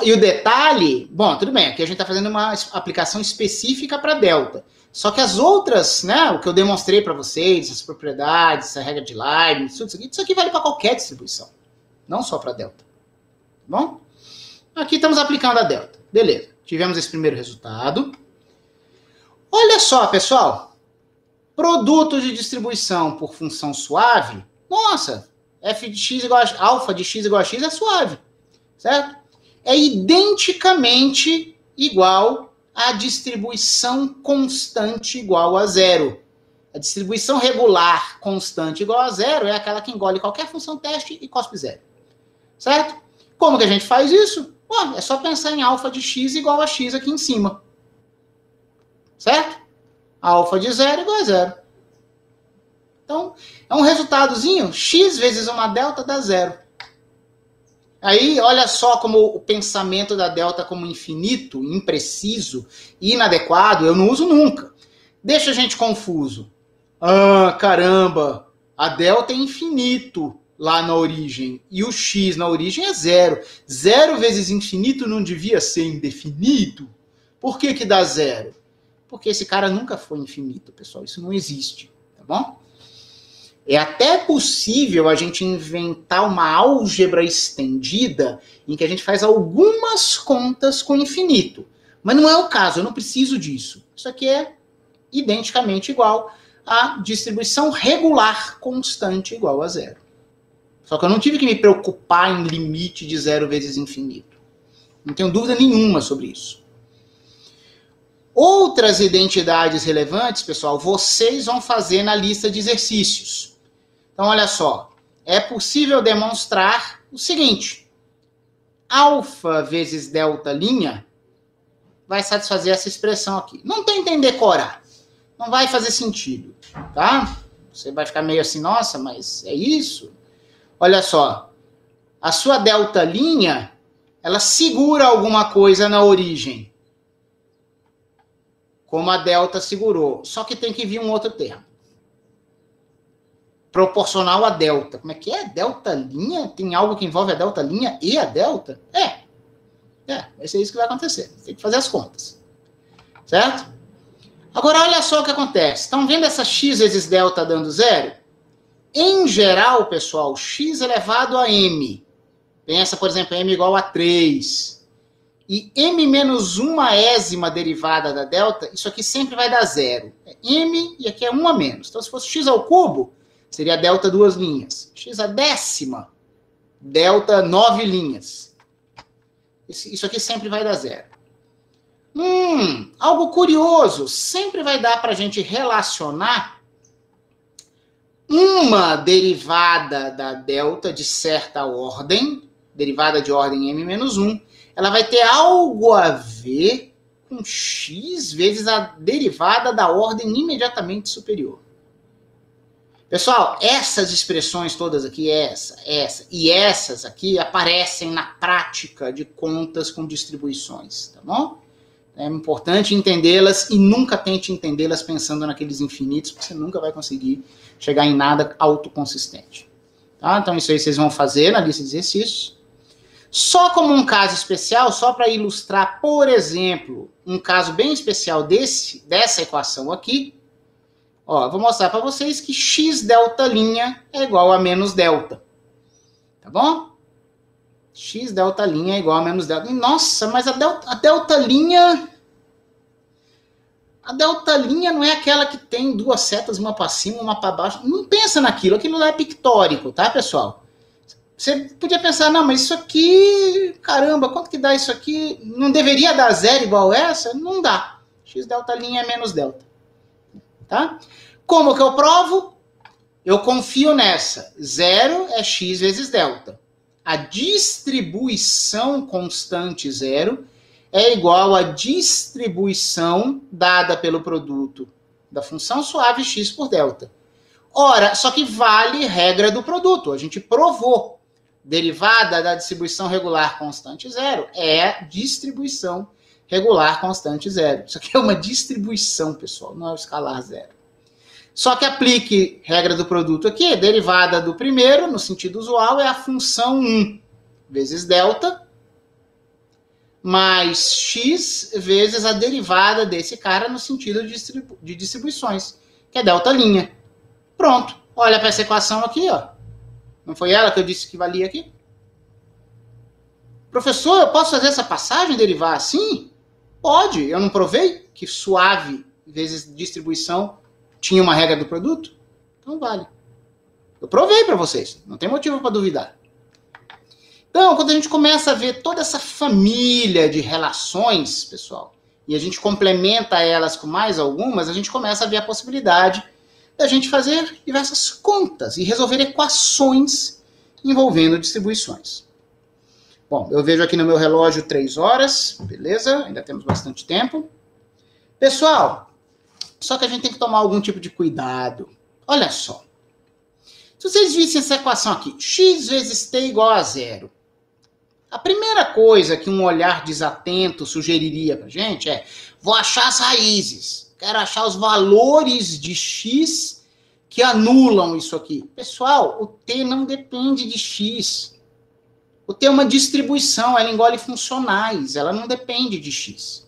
E o detalhe, bom, tudo bem, aqui a gente está fazendo uma aplicação específica para delta. Só que as outras, né, o que eu demonstrei para vocês, as propriedades, essa regra de Leibniz, isso aqui vale para qualquer distribuição, não só para delta. Tá bom? Aqui estamos aplicando a delta. Beleza, tivemos esse primeiro resultado. Olha só, pessoal. Produto de distribuição por função suave, nossa, f de x igual a alfa de x igual a x é suave, certo? É identicamente igual à distribuição constante igual a zero. A distribuição regular constante igual a zero é aquela que engole qualquer função teste e cospe zero, certo? Como que a gente faz isso? Bom, é só pensar em alfa de x igual a x aqui em cima, certo? Alfa de zero igual a zero. Então, é um resultadozinho, x vezes uma delta dá zero. Aí, olha só como o pensamento da delta como infinito, impreciso, inadequado, eu não uso nunca. Deixa a gente confuso. Ah, caramba, a delta é infinito lá na origem, e o x na origem é zero. Zero vezes infinito não devia ser indefinido? Por que que dá zero? Porque esse cara nunca foi infinito, pessoal. Isso não existe, tá bom? É até possível a gente inventar uma álgebra estendida em que a gente faz algumas contas com infinito. Mas não é o caso, eu não preciso disso. Isso aqui é identicamente igual à distribuição regular constante igual a zero. Só que eu não tive que me preocupar em limite de zero vezes infinito. Não tenho dúvida nenhuma sobre isso. Outras identidades relevantes, pessoal, vocês vão fazer na lista de exercícios. Então, olha só. É possível demonstrar o seguinte. Alfa vezes delta linha vai satisfazer essa expressão aqui. Não tentem decorar. Não vai fazer sentido, tá? Você vai ficar meio assim, nossa, mas é isso? Olha só. A sua delta linha, ela segura alguma coisa na origem. Como a delta segurou. Só que tem que vir um outro termo. Proporcional a delta. Como é que é? Delta linha? Tem algo que envolve a delta linha e a delta? Vai ser isso que vai acontecer. Tem que fazer as contas. Certo? Agora, olha só o que acontece. Estão vendo essa x vezes delta dando zero? Em geral, pessoal, x elevado a m. Pensa, por exemplo, m igual a 3. E m menos uma ésima derivada da delta, isso aqui sempre vai dar zero. É m e aqui é 1 a menos. Então, se fosse x ao cubo, seria delta 2 linhas. X a décima, delta 9 linhas. Isso aqui sempre vai dar zero. Algo curioso. Sempre vai dar para a gente relacionar uma derivada da delta de certa ordem, derivada de ordem m menos 1, ela vai ter algo a ver com x vezes a derivada da ordem imediatamente superior. Pessoal, essas expressões todas aqui, essa e essas aqui, aparecem na prática de contas com distribuições, tá bom? É importante entendê-las e nunca tente entendê-las pensando naqueles infinitos, porque você nunca vai conseguir chegar em nada autoconsistente. Tá? Então, isso aí vocês vão fazer na lista de exercícios. Só como um caso especial, só para ilustrar, por exemplo, um caso bem especial dessa equação aqui, ó, vou mostrar para vocês que x delta linha é igual a menos delta. Tá bom? X delta linha é igual a menos delta. Nossa, mas a delta linha... A delta linha não é aquela que tem duas setas, uma para cima, uma para baixo. Não pensa naquilo, aquilo lá é pictórico, tá, pessoal? Você podia pensar, não, mas isso aqui, caramba, quanto que dá isso aqui? Não deveria dar zero igual essa? Não dá. X delta linha é menos delta. Tá? Como que eu provo? Eu confio nessa. Zero é x vezes delta. A distribuição constante zero é igual à distribuição dada pelo produto da função suave x por delta. Ora, só que vale regra do produto. A gente provou. Derivada da distribuição regular constante zero é distribuição regular constante zero. Isso aqui é uma distribuição, pessoal, não é o escalar zero. Só que aplique regra do produto aqui, derivada do primeiro, no sentido usual, é a função 1 vezes delta, mais x vezes a derivada desse cara no sentido de distribuições, que é delta linha. Pronto. Olha para essa equação aqui, ó. Não foi ela que eu disse que valia aqui? Professor, eu posso fazer essa passagem, derivar assim? Pode. Eu não provei que suave vezes distribuição tinha uma regra do produto? Então vale. Eu provei para vocês, não tem motivo para duvidar. Então, quando a gente começa a ver toda essa família de relações, pessoal, e a gente complementa elas com mais algumas, a gente começa a ver a possibilidade da gente fazer diversas contas e resolver equações envolvendo distribuições. Bom, eu vejo aqui no meu relógio 3 horas, beleza, ainda temos bastante tempo. Pessoal, só que a gente tem que tomar algum tipo de cuidado. Olha só. Se vocês vissem essa equação aqui, x vezes t igual a 0. A primeira coisa que um olhar desatento sugeriria pra gente é: vou achar as raízes, quero achar os valores de x que anulam isso aqui. Pessoal, o t não depende de x. O t é uma distribuição, ela engole funcionais, ela não depende de x.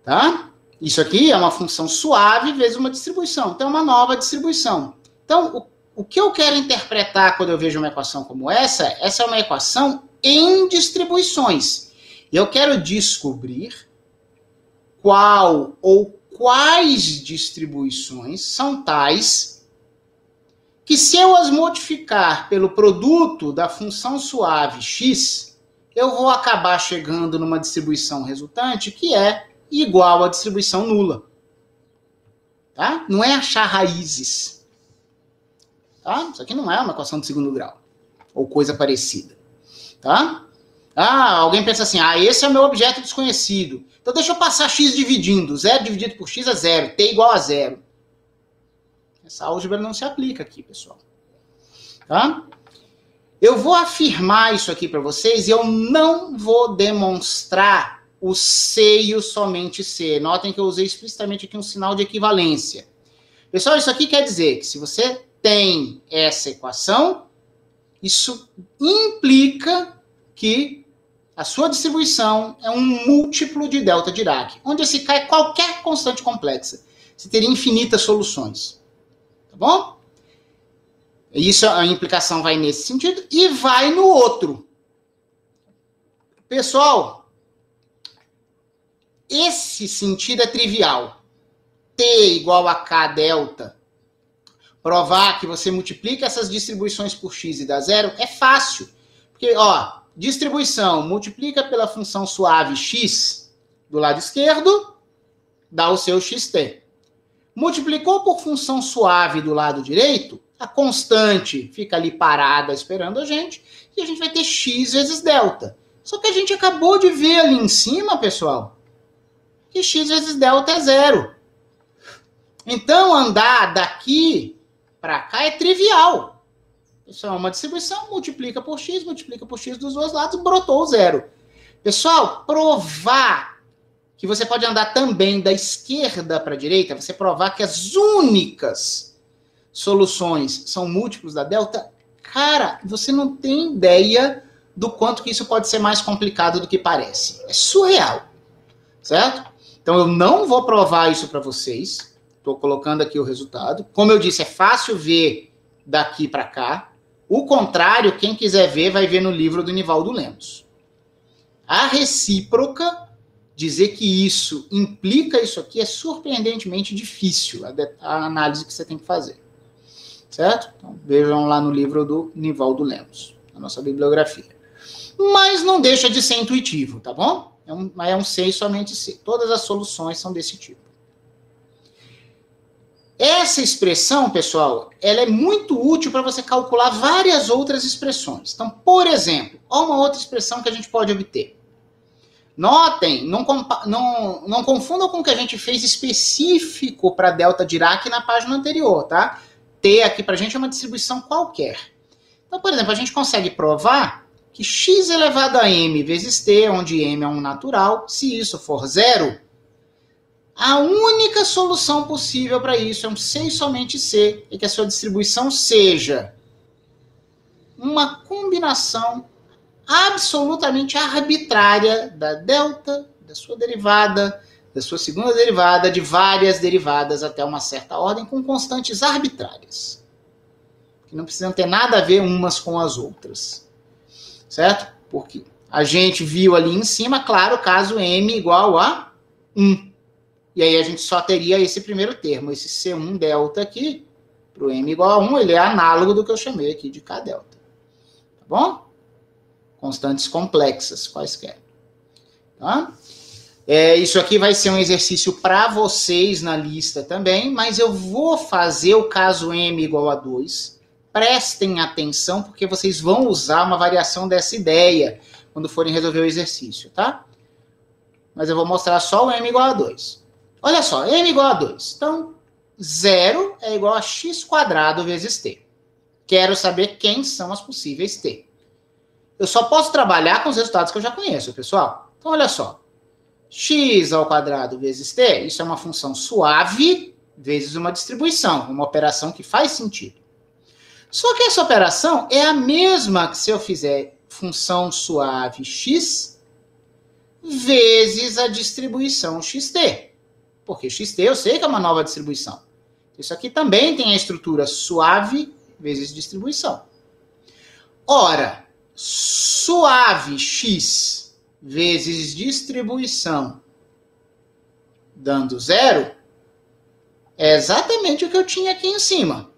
Tá? Isso aqui é uma função suave vezes uma distribuição, então é uma nova distribuição. Então, o que eu quero interpretar quando eu vejo uma equação como essa é uma equação em distribuições. Eu quero descobrir qual ou quais distribuições são tais que, se eu as modificar pelo produto da função suave x, eu vou acabar chegando numa distribuição resultante que é igual à distribuição nula. Tá? Não é achar raízes. Tá? Isso aqui não é uma equação de segundo grau. Ou coisa parecida. Tá? Alguém pensa assim, esse é o meu objeto desconhecido. Então deixa eu passar x dividindo. 0 dividido por x é 0. T igual a 0. Essa álgebra não se aplica aqui, pessoal. Tá? Eu vou afirmar isso aqui para vocês e eu não vou demonstrar o C e o somente C. Notem que eu usei explicitamente aqui um sinal de equivalência. Pessoal, isso aqui quer dizer que se você tem essa equação, isso implica que a sua distribuição é um múltiplo de delta Dirac, onde se cai qualquer constante complexa. Você teria infinitas soluções. Tá bom? Isso, a implicação vai nesse sentido e vai no outro. Pessoal, esse sentido é trivial. T igual a K delta. Provar que você multiplica essas distribuições por x e dá 0 é fácil. Porque, distribuição multiplica pela função suave x do lado esquerdo, dá o seu xt. Multiplicou por função suave do lado direito, a constante fica ali parada esperando a gente, e a gente vai ter x vezes delta. Só que a gente acabou de ver ali em cima, pessoal, que x vezes delta é 0. Então, andar daqui para cá é trivial. Isso é uma distribuição, multiplica por x dos dois lados, brotou o 0. Pessoal, provar que você pode andar também da esquerda para a direita, você provar que as únicas soluções são múltiplos da delta, cara, você não tem ideia do quanto que isso pode ser mais complicado do que parece. É surreal, certo? Então eu não vou provar isso para vocês. Estou colocando aqui o resultado. Como eu disse, é fácil ver daqui para cá. O contrário, quem quiser ver, vai ver no livro do Nivaldo Lemos. A recíproca, dizer que isso implica isso aqui, é surpreendentemente difícil, a análise que você tem que fazer. Certo? Então, vejam lá no livro do Nivaldo Lemos, na nossa bibliografia. Mas não deixa de ser intuitivo, tá bom? É um C e somente C. Todas as soluções são desse tipo. Essa expressão, pessoal, ela é muito útil para você calcular várias outras expressões. Então, por exemplo, olha uma outra expressão que a gente pode obter. Notem, não confundam com o que a gente fez específico para delta Dirac na página anterior, tá? T aqui para a gente é uma distribuição qualquer. Então, por exemplo, a gente consegue provar que x elevado a m vezes t, onde m é um natural, se isso for 0, a única solução possível para isso é um C e somente C, e que a sua distribuição seja uma combinação absolutamente arbitrária da delta, da sua derivada, da sua segunda derivada, de várias derivadas até uma certa ordem, com constantes arbitrárias, que não precisam ter nada a ver umas com as outras. Certo? Porque a gente viu ali em cima, claro, caso m igual a 1. E aí a gente só teria esse primeiro termo, esse C1 delta aqui, para o M igual a 1, ele é análogo do que eu chamei aqui de K delta. Tá bom? Constantes complexas, quaisquer. Tá? Isso aqui vai ser um exercício para vocês na lista também, mas eu vou fazer o caso M igual a 2. Prestem atenção, porque vocês vão usar uma variação dessa ideia quando forem resolver o exercício, tá? Mas eu vou mostrar só o M igual a 2. Olha só, M igual a 2. Então, 0 é igual a x quadrado vezes t. Quero saber quem são as possíveis t. Eu só posso trabalhar com os resultados que eu já conheço, pessoal. Então, olha só. X ao quadrado vezes t, isso é uma função suave vezes uma distribuição, uma operação que faz sentido. Só que essa operação é a mesma que se eu fizer função suave x vezes a distribuição xt. Porque xt eu sei que é uma nova distribuição. Isso aqui também tem a estrutura suave vezes distribuição. Ora, suave x vezes distribuição dando 0 é exatamente o que eu tinha aqui em cima.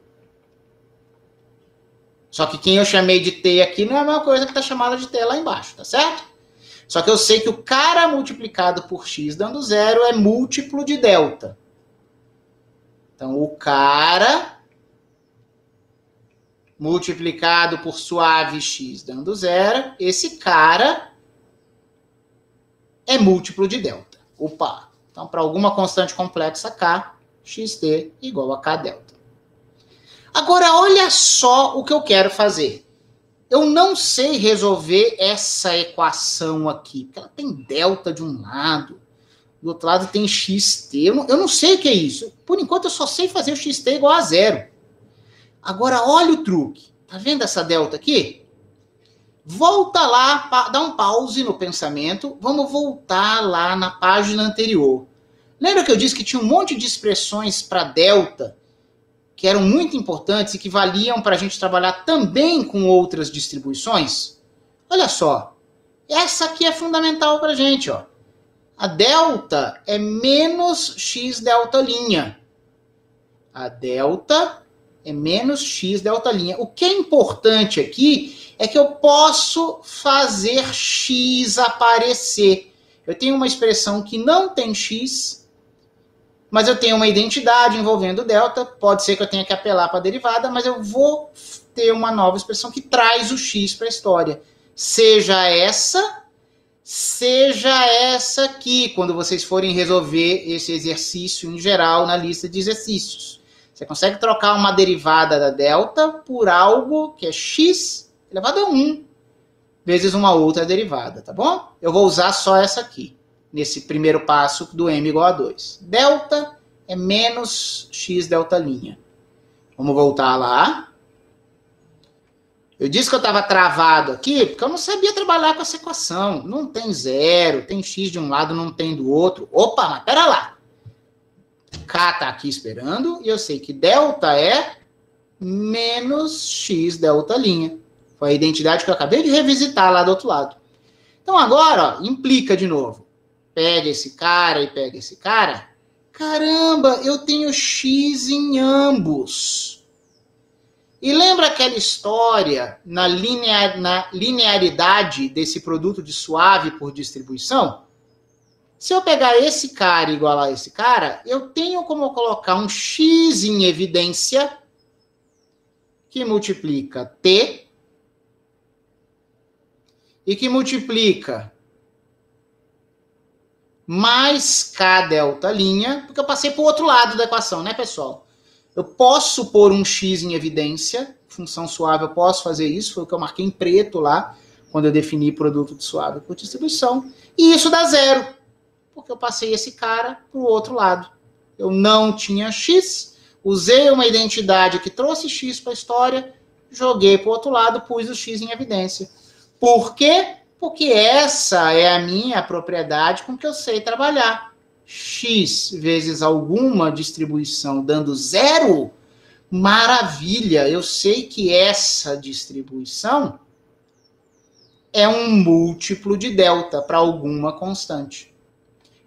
Só que quem eu chamei de t aqui não é a mesma coisa que está chamada de t lá embaixo, tá certo? Só que eu sei que o cara multiplicado por x dando 0 é múltiplo de delta. Então, o cara multiplicado por suave x dando 0, esse cara é múltiplo de delta. Opa! Então, para alguma constante complexa k, xt igual a k delta. Agora, olha só o que eu quero fazer. Eu não sei resolver essa equação aqui, porque ela tem delta de um lado, do outro lado tem xt. Eu não sei o que é isso. Por enquanto, eu só sei fazer o xt igual a 0. Agora, olha o truque. Tá vendo essa delta aqui? Volta lá, dá um pause no pensamento. Vamos voltar lá na página anterior. Lembra que eu disse que tinha um monte de expressões para delta que eram muito importantes e que valiam para a gente trabalhar também com outras distribuições? Olha só. Essa aqui é fundamental para a gente, ó. A delta é menos x delta linha. A delta é menos x delta linha. O que é importante aqui é que eu posso fazer x aparecer. Eu tenho uma expressão que não tem x, mas eu tenho uma identidade envolvendo delta. Pode ser que eu tenha que apelar para a derivada, mas eu vou ter uma nova expressão que traz o x para a história. Seja essa aqui, quando vocês forem resolver esse exercício em geral na lista de exercícios. Você consegue trocar uma derivada da delta por algo que é x elevado a 1 vezes uma outra derivada, tá bom? Eu vou usar só essa aqui, nesse primeiro passo do m igual a 2. Delta é menos x delta linha. Vamos voltar lá. Eu disse que eu estava travado aqui, porque eu não sabia trabalhar com essa equação. Não tem 0, tem x de um lado, não tem do outro. Opa, mas pera lá. K está aqui esperando, e eu sei que delta é menos x delta linha. Foi a identidade que eu acabei de revisitar lá do outro lado. Então agora, ó, implica de novo. Pega esse cara e pega esse cara. Caramba, eu tenho x em ambos. E lembra aquela história na linearidade desse produto de suave por distribuição? Se eu pegar esse cara igual a esse cara, eu tenho como colocar um x em evidência que multiplica t e que multiplica mais k delta linha, porque eu passei para o outro lado da equação, né, pessoal? Eu posso pôr um x em evidência, função suave, eu posso fazer isso, foi o que eu marquei em preto lá, quando eu defini produto de suave por distribuição, e isso dá 0, porque eu passei esse cara para o outro lado. Eu não tinha x, usei uma identidade que trouxe x para a história, joguei para o outro lado, pus o x em evidência. Por quê? Porque essa é a minha propriedade com que eu sei trabalhar. X vezes alguma distribuição dando 0, maravilha, eu sei que essa distribuição é um múltiplo de delta para alguma constante.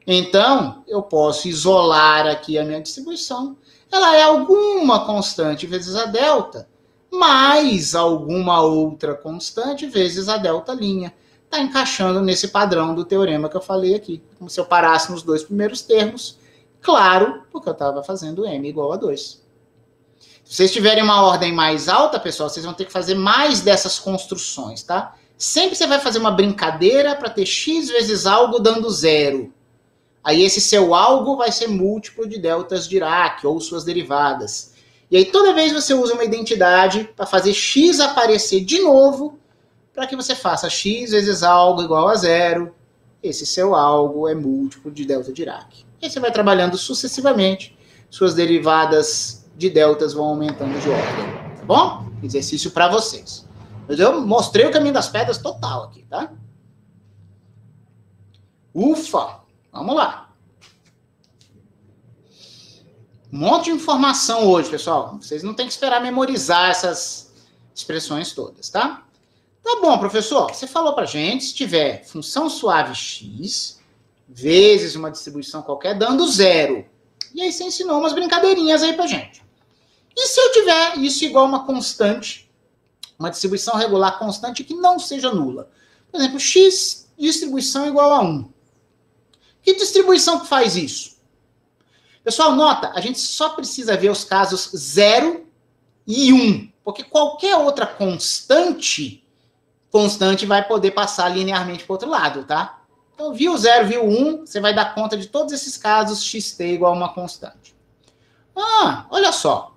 Então, eu posso isolar aqui a minha distribuição. Ela é alguma constante vezes a delta, mais alguma outra constante vezes a delta linha. Está encaixando nesse padrão do teorema que eu falei aqui. Como se eu parasse nos dois primeiros termos, claro, porque eu estava fazendo m igual a 2. Se vocês tiverem uma ordem mais alta, pessoal, vocês vão ter que fazer mais dessas construções, tá? Sempre você vai fazer uma brincadeira para ter x vezes algo dando 0. Aí esse seu algo vai ser múltiplo de deltas Dirac ou suas derivadas. E aí toda vez você usa uma identidade para fazer x aparecer de novo, para que você faça x vezes algo igual a 0. Esse seu algo é múltiplo de delta Dirac. E aí você vai trabalhando sucessivamente, suas derivadas de deltas vão aumentando de ordem. Tá bom? Exercício para vocês. Mas eu mostrei o caminho das pedras total aqui, tá? Ufa! Vamos lá. Um monte de informação hoje, pessoal. Vocês não têm que esperar memorizar essas expressões todas, tá? Tá bom, professor. Você falou pra gente, se tiver função suave x vezes uma distribuição qualquer dando 0. E aí você ensinou umas brincadeirinhas aí pra gente. E se eu tiver isso igual a uma constante, uma distribuição regular constante que não seja nula? Por exemplo, x distribuição igual a 1. Que distribuição que faz isso? Pessoal, nota, a gente só precisa ver os casos 0 e 1, porque qualquer outra constante vai poder passar linearmente para o outro lado, tá? Então, viu 0, viu 1, você vai dar conta de todos esses casos xt igual a uma constante. Ah, olha só.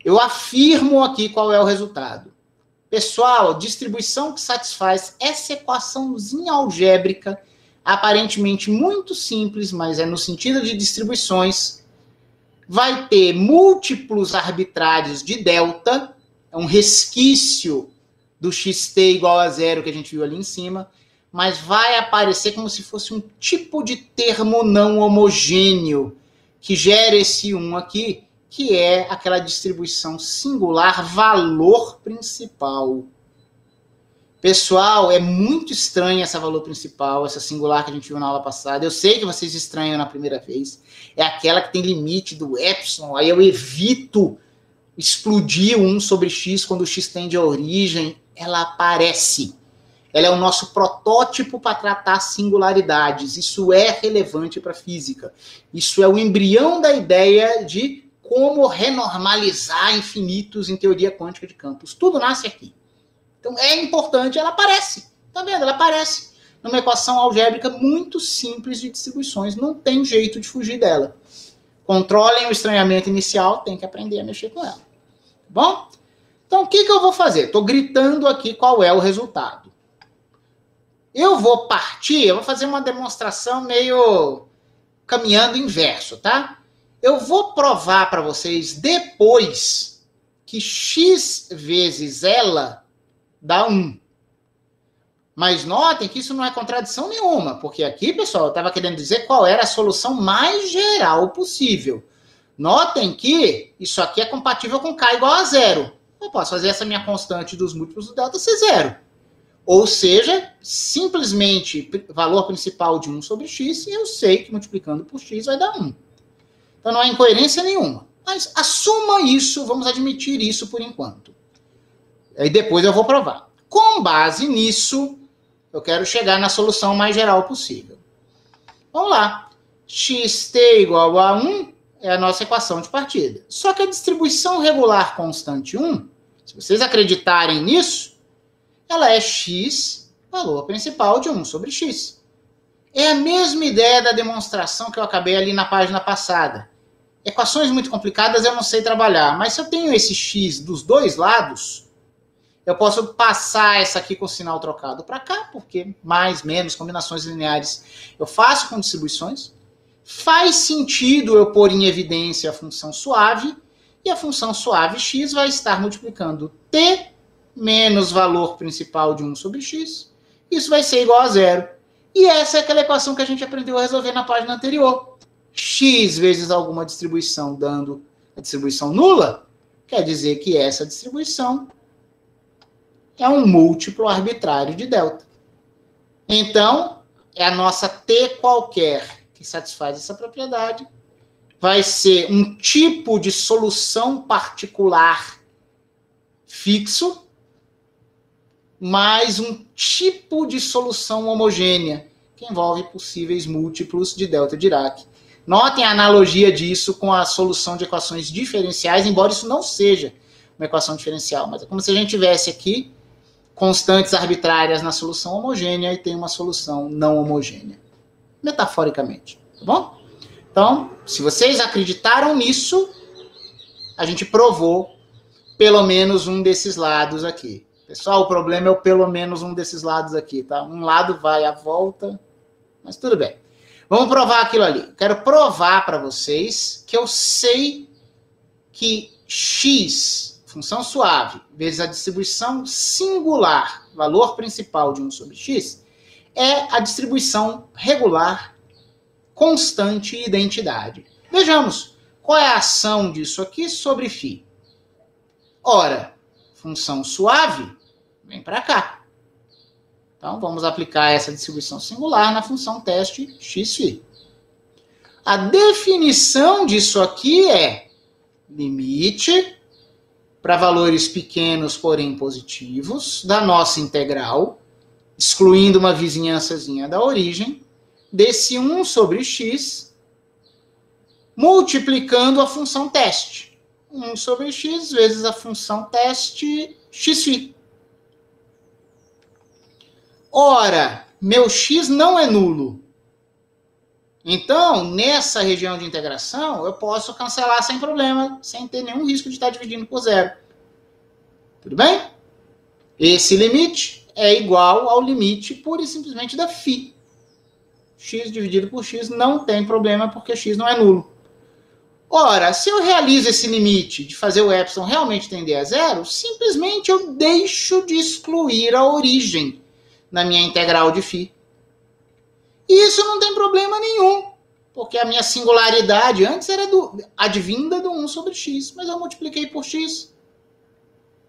Eu afirmo aqui qual é o resultado. Pessoal, distribuição que satisfaz essa equaçãozinha algébrica aparentemente muito simples, mas é no sentido de distribuições, vai ter múltiplos arbitrários de delta, é um resquício do xt igual a 0 que a gente viu ali em cima, mas vai aparecer como se fosse um tipo de termo não homogêneo que gera esse 1 aqui, que é aquela distribuição singular valor principal. Pessoal, é muito estranha essa valor principal, essa singular que a gente viu na aula passada. Eu sei que vocês estranham na primeira vez. É aquela que tem limite do epsilon. Aí eu evito explodir o 1 sobre x quando o x tende à origem. Ela aparece. Ela é o nosso protótipo para tratar singularidades. Isso é relevante para a física. Isso é o embrião da ideia de como renormalizar infinitos em teoria quântica de campos. Tudo nasce aqui. Então, é importante, ela aparece. Tá vendo? Ela aparece numa equação algébrica muito simples de distribuições. Não tem jeito de fugir dela. Controlem o estranhamento inicial, tem que aprender a mexer com ela. Tá bom? Então, o que eu vou fazer? Estou gritando aqui qual é o resultado. Eu vou fazer uma demonstração meio caminhando inverso, tá? Eu vou provar para vocês depois que x vezes ela dá 1. Mas notem que isso não é contradição nenhuma, porque aqui, pessoal, eu estava querendo dizer qual era a solução mais geral possível. Notem que isso aqui é compatível com k igual a 0. Eu posso fazer essa minha constante dos múltiplos do delta ser 0. Ou seja, simplesmente valor principal de 1 sobre x, e eu sei que multiplicando por x vai dar 1. Então não há incoerência nenhuma. Mas assuma isso, vamos admitir isso por enquanto. Aí depois eu vou provar. Com base nisso, eu quero chegar na solução mais geral possível. Vamos lá. Xt igual a 1 é a nossa equação de partida. Só que a distribuição regular constante 1, se vocês acreditarem nisso, ela é x, valor principal de 1 sobre x. É a mesma ideia da demonstração que eu acabei ali na página passada. Equações muito complicadas eu não sei trabalhar, mas se eu tenho esse x dos dois lados, eu posso passar essa aqui com o sinal trocado para cá, porque mais, menos, combinações lineares eu faço com distribuições. Faz sentido eu pôr em evidência a função suave, e a função suave x vai estar multiplicando t menos valor principal de 1 sobre x. Isso vai ser igual a 0. E essa é aquela equação que a gente aprendeu a resolver na página anterior. X vezes alguma distribuição dando a distribuição nula, quer dizer que essa distribuição é um múltiplo arbitrário de delta. Então, é a nossa T qualquer, que satisfaz essa propriedade, vai ser um tipo de solução particular fixo, mais um tipo de solução homogênea, que envolve possíveis múltiplos de delta Dirac. Notem a analogia disso com a solução de equações diferenciais, embora isso não seja uma equação diferencial, mas é como se a gente tivesse aqui constantes arbitrárias na solução homogênea e tem uma solução não homogênea, metaforicamente, tá bom? Então, se vocês acreditaram nisso, a gente provou pelo menos um desses lados aqui. Pessoal, o problema é o pelo menos um desses lados aqui, tá? Um lado vai à volta, mas tudo bem. Vamos provar aquilo ali. Quero provar para vocês que eu sei que x, função suave, vezes a distribuição singular, valor principal de 1 sobre x, é a distribuição regular, constante e identidade. Vejamos, qual é a ação disso aqui sobre φ? Ora, função suave vem para cá. Então, vamos aplicar essa distribuição singular na função teste xφ. A definição disso aqui é limite para valores pequenos, porém positivos, da nossa integral, excluindo uma vizinhançazinha da origem, desse 1 sobre x, multiplicando a função teste. 1 sobre x vezes a função teste xφ. Ora, meu x não é nulo. Então, nessa região de integração, eu posso cancelar sem problema, sem ter nenhum risco de estar dividindo por zero. Tudo bem? Esse limite é igual ao limite pura e simplesmente da φ. X dividido por x não tem problema, porque x não é nulo. Ora, se eu realizo esse limite de fazer o epsilon realmente tender a zero, simplesmente eu deixo de excluir a origem na minha integral de φ. E isso não tem problema nenhum, porque a minha singularidade antes era advinda do 1 sobre x, mas eu multipliquei por x.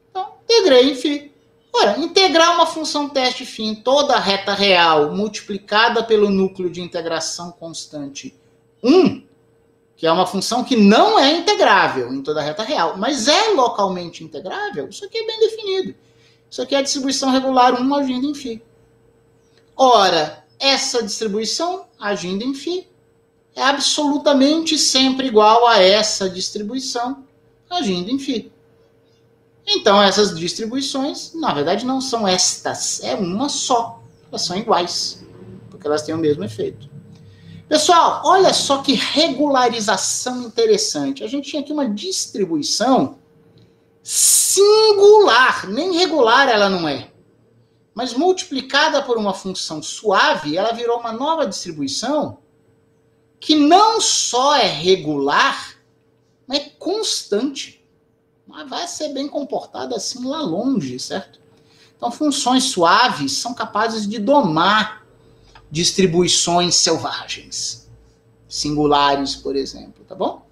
Então, integrei em φ. Ora, integrar uma função teste φ em toda a reta real multiplicada pelo núcleo de integração constante 1, que é uma função que não é integrável em toda a reta real, mas é localmente integrável, isso aqui é bem definido. Isso aqui é a distribuição regular 1 agindo em φ. Ora, essa distribuição agindo em φ é absolutamente sempre igual a essa distribuição agindo em φ. Então, essas distribuições, na verdade, não são estas, é uma só. Elas são iguais, porque elas têm o mesmo efeito. Pessoal, olha só que regularização interessante. A gente tinha aqui uma distribuição singular, nem regular ela não é. Mas multiplicada por uma função suave, ela virou uma nova distribuição que não só é regular, mas é constante. Mas vai ser bem comportada assim lá longe, certo? Então, funções suaves são capazes de domar distribuições selvagens, singulares, por exemplo, tá bom?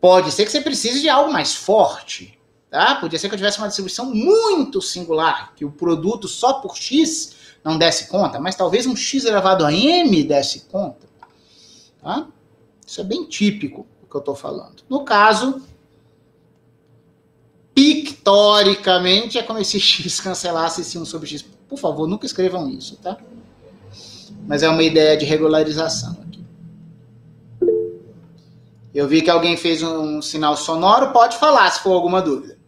Pode ser que você precise de algo mais forte, tá? Podia ser que eu tivesse uma distribuição muito singular, que o produto só por x não desse conta, mas talvez um x elevado a m desse conta, tá? Isso é bem típico do que eu estou falando. No caso, pictoricamente, é como se x cancelasse esse 1 sobre x. Por favor, nunca escrevam isso, tá? Mas é uma ideia de regularização aqui. Eu vi que alguém fez um sinal sonoro, pode falar se for alguma dúvida.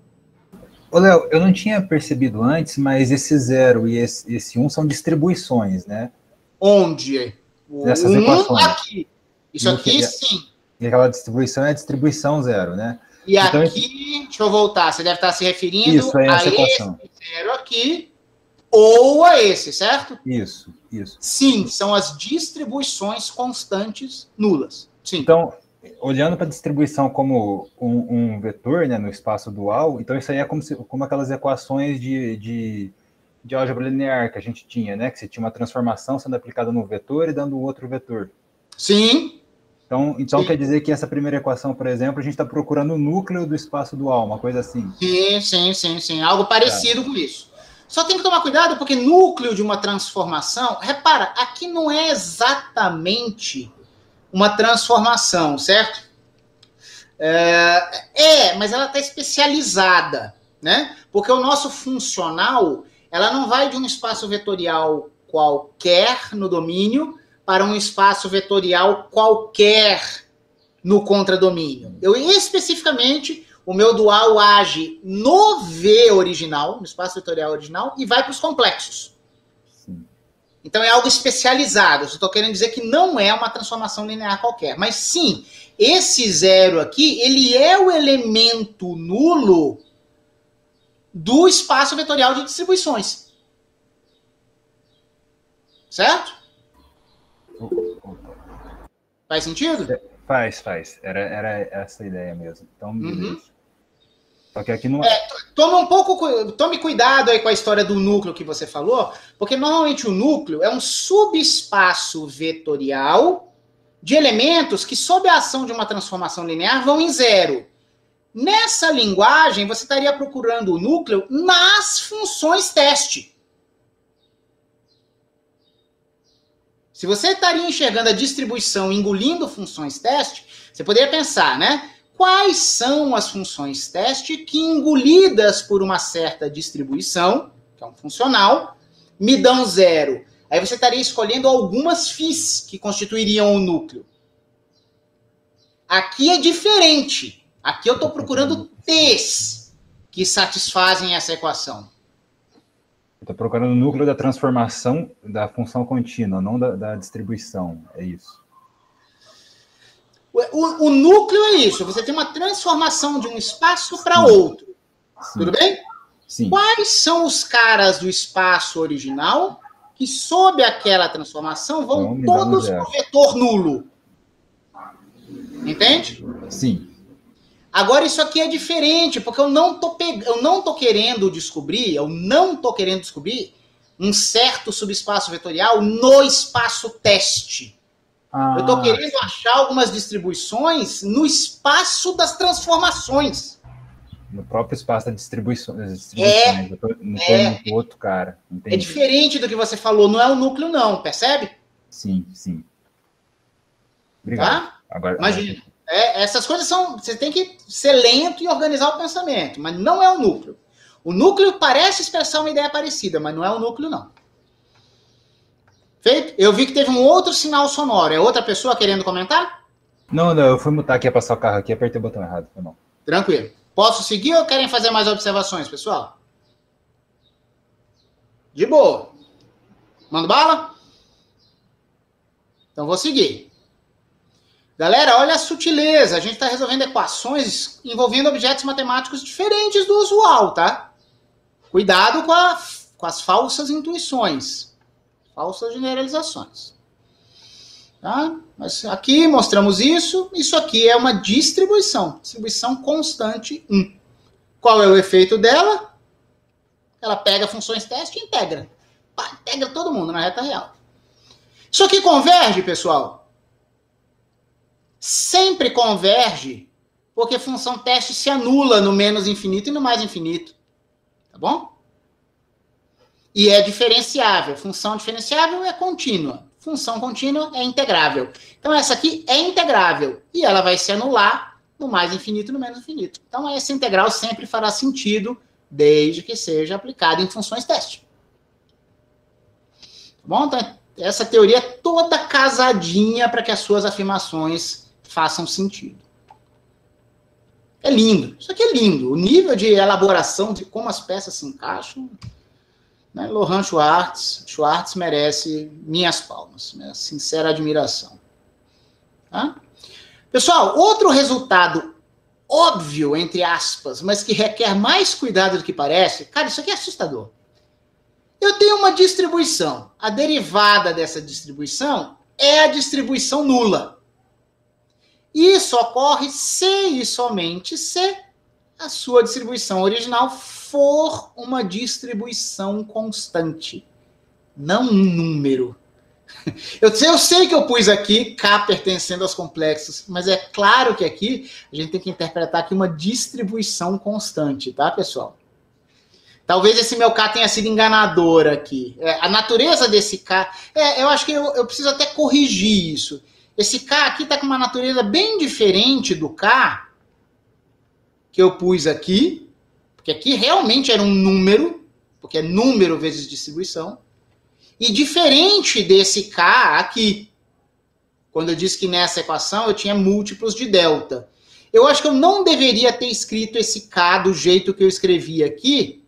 Ô, Léo, eu não tinha percebido antes, mas esse 0 e esse 1 são distribuições, né? Onde? Nessas equações. Aqui. Isso aqui, sim. E aquela distribuição é a distribuição 0, né? E então, aqui, deixa eu voltar, você deve estar se referindo a esse 0 aqui, ou a esse, certo? Isso. Sim, são as distribuições constantes nulas. Sim. Então, olhando para a distribuição como um vetor, né, no espaço dual, então isso aí é como aquelas equações de álgebra linear que a gente tinha, né? Que você tinha uma transformação sendo aplicada no vetor e dando outro vetor. Sim. Então sim. Quer dizer que essa primeira equação, por exemplo, a gente está procurando o núcleo do espaço dual, uma coisa assim. Sim. Algo parecido com isso. Só tem que tomar cuidado, porque núcleo de uma transformação, repara, aqui não é exatamente uma transformação, certo? Mas ela está especializada, né? Porque o nosso funcional, ela não vai de um espaço vetorial qualquer no domínio para um espaço vetorial qualquer no contradomínio. Eu, especificamente, o meu dual age no V original, no espaço vetorial original, e vai para os complexos. Sim. Então é algo especializado. Eu estou querendo dizer que não é uma transformação linear qualquer. Mas sim, esse zero aqui, ele é o elemento nulo do espaço vetorial de distribuições. Certo? Faz sentido? Faz. Era essa a ideia mesmo. Então, beleza. Só que aqui não Tome cuidado aí com a história do núcleo que você falou, porque normalmente o núcleo é um subespaço vetorial de elementos que, sob a ação de uma transformação linear, vão em zero. Nessa linguagem, você estaria procurando o núcleo nas funções teste. Se você estaria enxergando a distribuição engolindo funções teste, você poderia pensar, né? Quais são as funções teste que, engolidas por uma certa distribuição, que é um funcional, me dão zero? Aí você estaria escolhendo algumas φs que constituiriam o núcleo. Aqui é diferente. Aqui eu estou procurando t's que satisfazem essa equação. Estou procurando o núcleo da transformação da função contínua, não da distribuição. É isso. O núcleo é isso. Você tem uma transformação de um espaço para outro. Sim. Tudo bem? Sim. Quais são os caras do espaço original que, sob aquela transformação, vão todos para o vetor nulo? Entende? Sim. Agora, isso aqui é diferente, porque eu não tô querendo descobrir um certo subespaço vetorial no espaço teste. Eu estou querendo achar algumas distribuições no espaço das transformações. No próprio espaço das distribuições. Eu tô no outro cara. Entendi. É diferente do que você falou, não é o núcleo não, percebe? Sim. Obrigado. Tá? Imagina. Essas coisas você tem que ser lento e organizar o pensamento, mas não é o núcleo. O núcleo parece expressar uma ideia parecida, mas não é o núcleo, não. Feito? Eu vi que teve um outro sinal sonoro. É outra pessoa querendo comentar? Não, eu fui mutar aqui, ia passar o carro aqui, apertei o botão errado. Foi mal. Tranquilo. Posso seguir ou querem fazer mais observações, pessoal? De boa. Manda bala? Então vou seguir. Galera, olha a sutileza. A gente está resolvendo equações envolvendo objetos matemáticos diferentes do usual, tá? Cuidado com as falsas intuições. Falsas generalizações. Tá? Mas aqui mostramos isso. Isso aqui é uma distribuição. Distribuição constante 1. Qual é o efeito dela? Ela pega funções teste e integra. Integra todo mundo na reta real. Isso aqui converge, pessoal? Sempre converge, porque função teste se anula no menos infinito e no mais infinito. Tá bom? E é diferenciável. Função diferenciável é contínua. Função contínua é integrável. Então, essa aqui é integrável. E ela vai se anular no mais infinito e no menos infinito. Então, essa integral sempre fará sentido, desde que seja aplicada em funções teste. Tá bom? Então, essa teoria é toda casadinha para que as suas afirmações façam sentido. É lindo. Isso aqui é lindo. O nível de elaboração de como as peças se encaixam, né? Lohan Schwartz merece minhas palmas, minha sincera admiração. Tá? Pessoal, outro resultado óbvio, entre aspas, mas que requer mais cuidado do que parece, cara, isso aqui é assustador. Eu tenho uma distribuição. A derivada dessa distribuição é a distribuição nula. Isso ocorre se e somente se a sua distribuição original for uma distribuição constante, não um número. Eu sei que eu pus aqui K pertencendo aos complexos, mas é claro que aqui a gente tem que interpretar aqui uma distribuição constante, tá, pessoal? Talvez esse meu K tenha sido enganador aqui. A natureza desse K... eu acho que eu preciso até corrigir isso. Esse K aqui está com uma natureza bem diferente do K que eu pus aqui, porque aqui realmente era um número, porque é número vezes distribuição, e diferente desse K aqui, quando eu disse que nessa equação eu tinha múltiplos de delta. Eu acho que eu não deveria ter escrito esse K do jeito que eu escrevi aqui,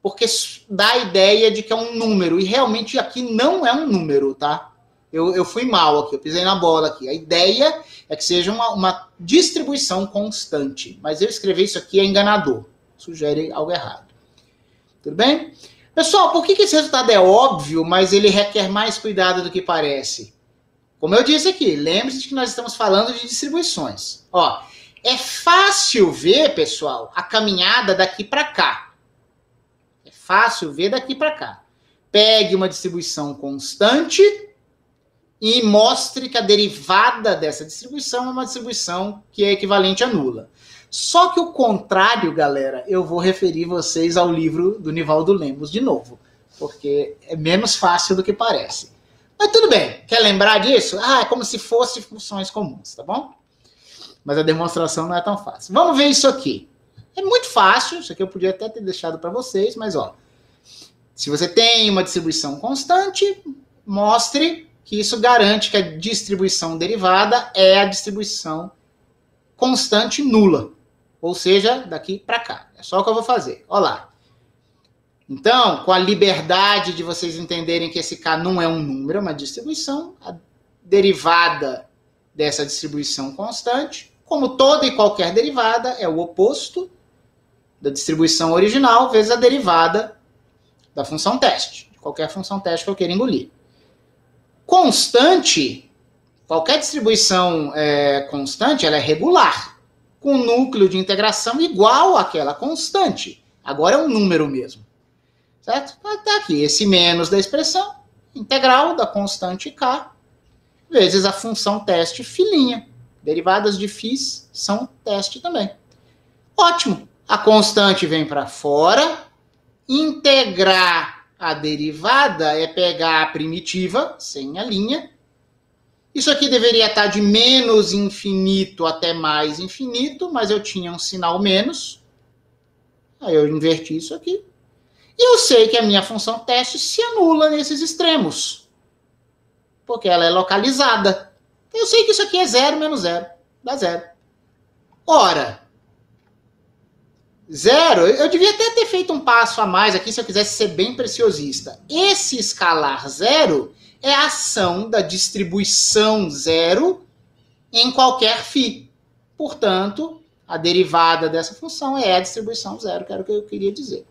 porque dá a ideia de que é um número, e realmente aqui não é um número, tá? Eu fui mal aqui, eu pisei na bola aqui. A ideia é que seja uma distribuição constante, mas eu escrever isso aqui é enganador, sugere algo errado. Tudo bem? Pessoal, por que esse resultado é óbvio, mas ele requer mais cuidado do que parece? Como eu disse aqui, lembre-se que nós estamos falando de distribuições. Ó, é fácil ver, pessoal, a caminhada daqui para cá. É fácil ver daqui para cá. Pegue uma distribuição constante e mostre que a derivada dessa distribuição é uma distribuição que é equivalente a nula. Só que o contrário, galera, eu vou referir vocês ao livro do Nivaldo Lemos de novo, porque é menos fácil do que parece. Mas tudo bem, quer lembrar disso? É como se fosse funções comuns, tá bom? Mas a demonstração não é tão fácil. Vamos ver isso aqui. É muito fácil, isso aqui eu podia até ter deixado para vocês, mas ó, se você tem uma distribuição constante, mostre que isso garante que a distribuição derivada é a distribuição constante nula. Ou seja, daqui para cá. É só o que eu vou fazer. Olha lá. Então, com a liberdade de vocês entenderem que esse K não é um número, é uma distribuição, a derivada dessa distribuição constante, como toda e qualquer derivada, é o oposto da distribuição original vezes a derivada da função teste, de qualquer função teste que eu queira engolir. Constante, qualquer distribuição constante, ela é regular, com núcleo de integração igual àquela constante. Agora é um número mesmo. Certo? Está aqui, esse menos da expressão, integral da constante K, vezes a função teste filinha. Derivadas de φ são teste também. Ótimo. A constante vem para fora, integrar a derivada é pegar a primitiva, sem a linha. Isso aqui deveria estar de menos infinito até mais infinito, mas eu tinha um sinal menos. Aí eu inverti isso aqui. E eu sei que a minha função teste se anula nesses extremos, porque ela é localizada. Eu sei que isso aqui é 0 menos 0, dá 0. Ora, 0, eu devia até ter feito um passo a mais aqui se eu quisesse ser bem preciosista. Esse escalar 0 é a ação da distribuição 0 em qualquer φ. Portanto, a derivada dessa função é a distribuição 0, que era o que eu queria dizer.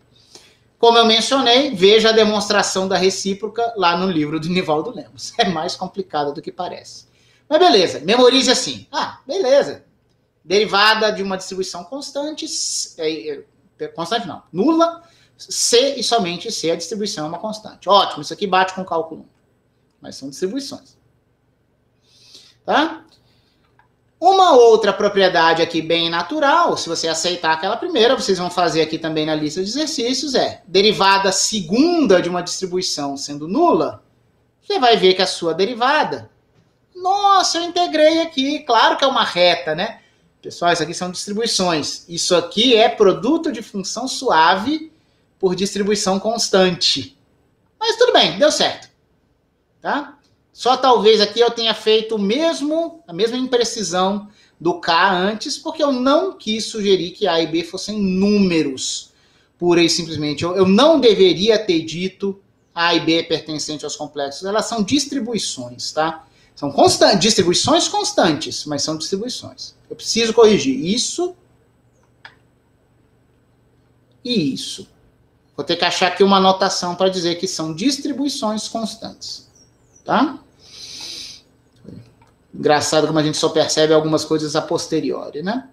Como eu mencionei, veja a demonstração da recíproca lá no livro do Nivaldo Lemos. É mais complicado do que parece. Mas beleza, memorize assim. Beleza. Derivada de uma distribuição constante, constante não, nula, C e somente C, a distribuição é uma constante. Ótimo, isso aqui bate com o cálculo 1. Mas são distribuições. Tá? Uma outra propriedade aqui bem natural, se você aceitar aquela primeira, vocês vão fazer aqui também na lista de exercícios, derivada segunda de uma distribuição sendo nula, você vai ver que a sua derivada, nossa, eu integrei aqui, claro que é uma reta, né? Pessoal, isso aqui são distribuições. Isso aqui é produto de função suave por distribuição constante. Mas tudo bem, deu certo. Tá? Só talvez aqui eu tenha feito a mesma imprecisão do K antes, porque eu não quis sugerir que A e B fossem números, pura e simplesmente. Eu não deveria ter dito A e B pertencente aos complexos. Elas são distribuições, tá? São distribuições constantes, mas são distribuições. Eu preciso corrigir isso e isso. Vou ter que achar aqui uma anotação para dizer que são distribuições constantes. Tá? Engraçado como a gente só percebe algumas coisas a posteriori, né?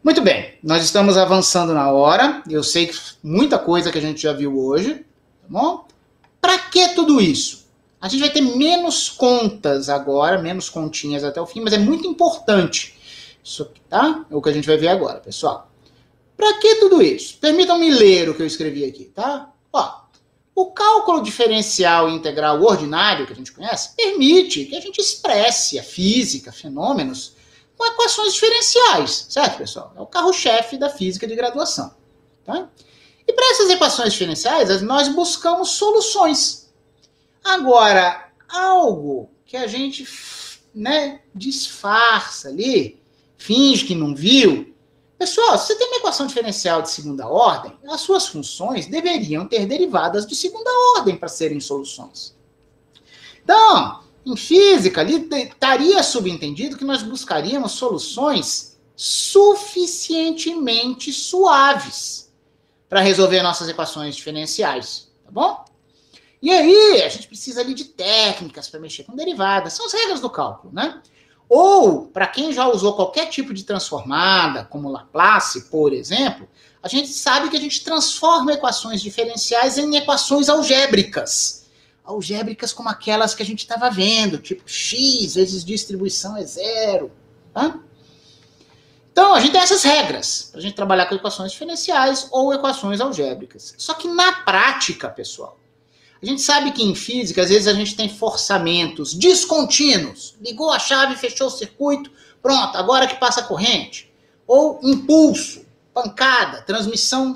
Muito bem, nós estamos avançando na hora. Eu sei que muita coisa que a gente já viu hoje. Tá bom? Para que tudo isso? A gente vai ter menos contas agora, menos continhas até o fim, mas é muito importante. Isso aqui, tá? É o que a gente vai ver agora, pessoal. Para que tudo isso? Permitam-me ler o que eu escrevi aqui, tá? Ó, o cálculo diferencial integral ordinário, que a gente conhece, permite que a gente expresse a física, fenômenos, com equações diferenciais, certo, pessoal? É o carro-chefe da física de graduação, tá? E para essas equações diferenciais, nós buscamos soluções. Agora, algo que a gente, né, disfarça ali, finge que não viu. Pessoal, se você tem uma equação diferencial de segunda ordem, as suas funções deveriam ter derivadas de segunda ordem para serem soluções. Então, em física, ali estaria subentendido que nós buscaríamos soluções suficientemente suaves para resolver nossas equações diferenciais, tá bom? E aí, a gente precisa ali de técnicas para mexer com derivadas, são as regras do cálculo, né? Ou, para quem já usou qualquer tipo de transformada, como Laplace, por exemplo, a gente sabe que a gente transforma equações diferenciais em equações algébricas. Algébricas como aquelas que a gente estava vendo, tipo x vezes distribuição é zero. Tá? Então, a gente tem essas regras para a gente trabalhar com equações diferenciais ou equações algébricas. Só que na prática, pessoal, a gente sabe que em física, às vezes a gente tem forçamentos descontínuos. Ligou a chave, fechou o circuito, pronto, agora que passa a corrente. Ou impulso, pancada, transmissão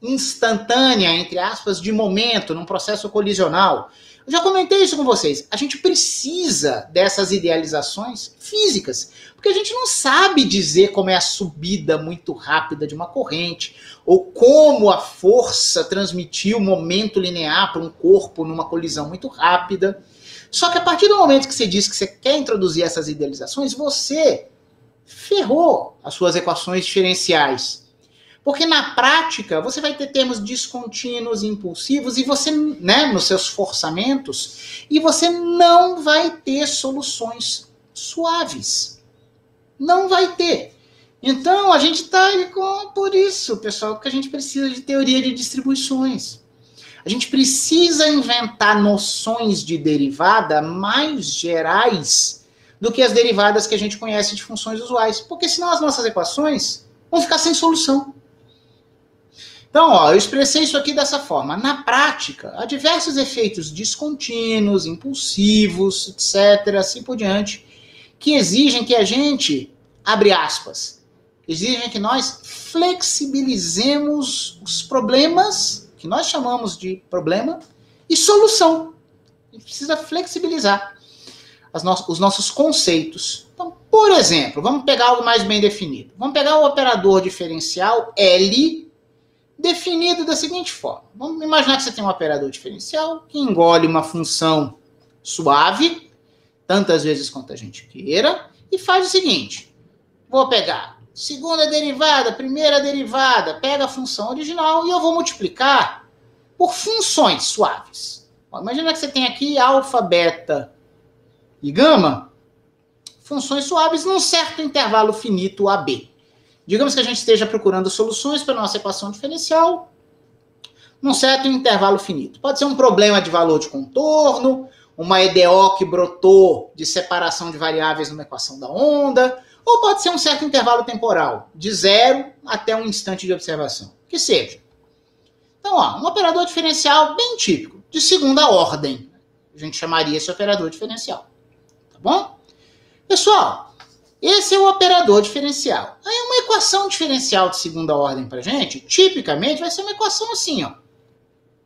instantânea, entre aspas, de momento, num processo colisional. Eu já comentei isso com vocês. A gente precisa dessas idealizações físicas, porque a gente não sabe dizer como é a subida muito rápida de uma corrente, ou como a força transmitiu o momento linear para um corpo numa colisão muito rápida. Só que a partir do momento que você diz que você quer introduzir essas idealizações, você ferrou as suas equações diferenciais. Porque na prática, você vai ter termos descontínuos e impulsivos, e você, né, nos seus forçamentos, e você não vai ter soluções suaves. Não vai ter. Então, a gente está por isso, pessoal, que a gente precisa de teoria de distribuições. A gente precisa inventar noções de derivada mais gerais do que as derivadas que a gente conhece de funções usuais. Porque senão as nossas equações vão ficar sem solução. Então, ó, eu expressei isso aqui dessa forma. Na prática, há diversos efeitos descontínuos, impulsivos, etc., assim por diante, que exigem que a gente, abre aspas, exigem que nós flexibilizemos os problemas, que nós chamamos de problema, e solução. A gente precisa flexibilizar os nossos conceitos. Então, por exemplo, vamos pegar algo mais bem definido. Vamos pegar o operador diferencial L, definido da seguinte forma. Vamos imaginar que você tem um operador diferencial que engole uma função suave, tantas vezes quanto a gente queira, e faz o seguinte. Vou pegar segunda derivada, primeira derivada, pega a função original e eu vou multiplicar por funções suaves. Imagina que você tem aqui alfa, beta e gama, funções suaves num certo intervalo finito AB. Digamos que a gente esteja procurando soluções para a nossa equação diferencial num certo intervalo finito. Pode ser um problema de valor de contorno, uma EDO que brotou de separação de variáveis numa equação da onda, ou pode ser um certo intervalo temporal, de 0 até um instante de observação, que seja. Então, ó, um operador diferencial bem típico, de segunda ordem. A gente chamaria esse operador diferencial. Tá bom? Pessoal, esse é o operador diferencial. Aí uma equação diferencial de segunda ordem para a gente, tipicamente, vai ser uma equação assim, ó.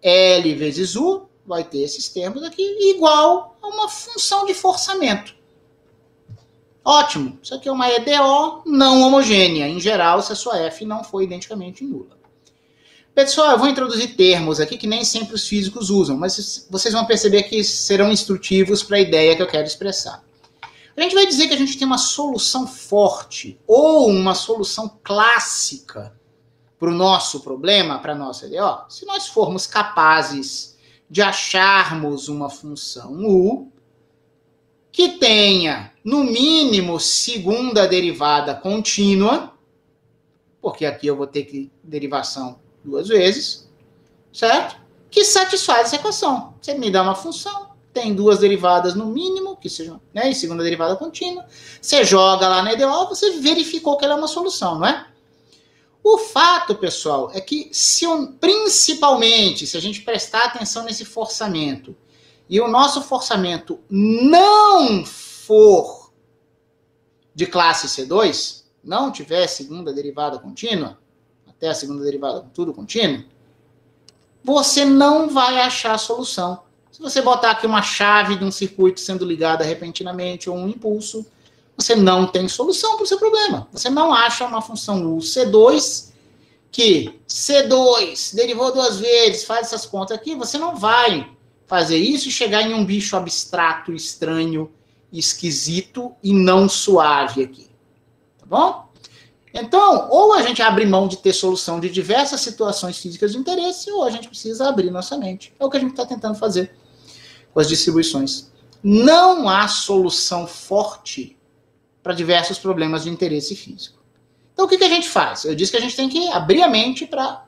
L vezes U, vai ter esses termos aqui, igual a uma função de forçamento. Ótimo. Isso aqui é uma EDO não homogênea, em geral, se a sua F não for identicamente nula. Pessoal, eu vou introduzir termos aqui que nem sempre os físicos usam, mas vocês vão perceber que serão instrutivos para a ideia que eu quero expressar. A gente vai dizer que a gente tem uma solução forte ou uma solução clássica para o nosso problema, para a nossa EDO, se nós formos capazes de acharmos uma função U que tenha, no mínimo, segunda derivada contínua, porque aqui eu vou ter que derivação duas vezes, certo? Que satisfaz essa equação. Você me dá uma função, tem duas derivadas no mínimo, que sejam, né, em segunda derivada contínua, você joga lá na EDO, você verificou que ela é uma solução, não é? O fato, pessoal, é que principalmente se a gente prestar atenção nesse forçamento e o nosso forçamento não for de classe C2, não tiver segunda derivada contínua, até a segunda derivada tudo contínuo, você não vai achar a solução. Se você botar aqui uma chave de um circuito sendo ligada repentinamente ou um impulso, você não tem solução para o seu problema. Você não acha uma função U C2 que C2 derivou 2 vezes, faz essas contas aqui, você não vai fazer isso e chegar em um bicho abstrato, estranho, esquisito e não suave aqui. Tá bom? Então, ou a gente abre mão de ter solução de diversas situações físicas de interesse, ou a gente precisa abrir nossa mente. É o que a gente está tentando fazer com as distribuições. Não há solução forte para diversos problemas de interesse físico. Então, o que a gente faz? Eu disse que a gente tem que abrir a mente para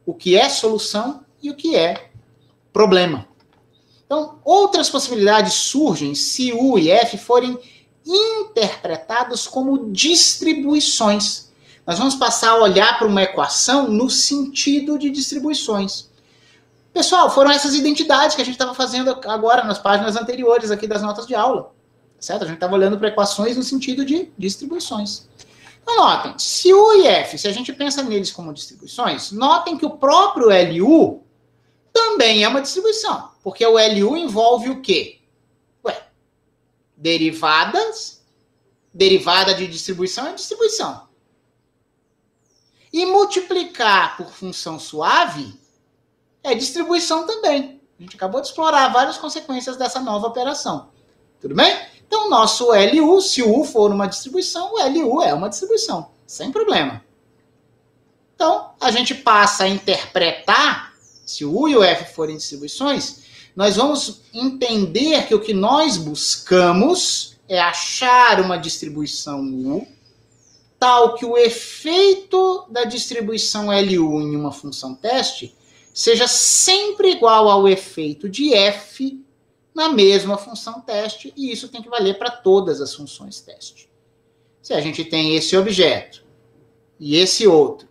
o que é solução e o que é problema. Então, outras possibilidades surgem se U e F forem interpretados como distribuições. Nós vamos passar a olhar para uma equação no sentido de distribuições. Pessoal, foram essas identidades que a gente estava fazendo agora nas páginas anteriores aqui das notas de aula. Certo? A gente estava olhando para equações no sentido de distribuições. Então, notem, se U e F, se a gente pensa neles como distribuições, notem que o próprio LU também é uma distribuição. Porque o LU envolve o quê? Derivadas, derivada de distribuição é distribuição. E multiplicar por função suave é distribuição também. A gente acabou de explorar várias consequências dessa nova operação. Tudo bem? Então, o nosso LU, se o U for uma distribuição, o LU é uma distribuição, sem problema. Então, a gente passa a interpretar, se o U e o F forem distribuições, nós vamos entender que o que nós buscamos é achar uma distribuição U, tal que o efeito da distribuição LU em uma função teste seja sempre igual ao efeito de F na mesma função teste, e isso tem que valer para todas as funções teste. Se a gente tem esse objeto e esse outro,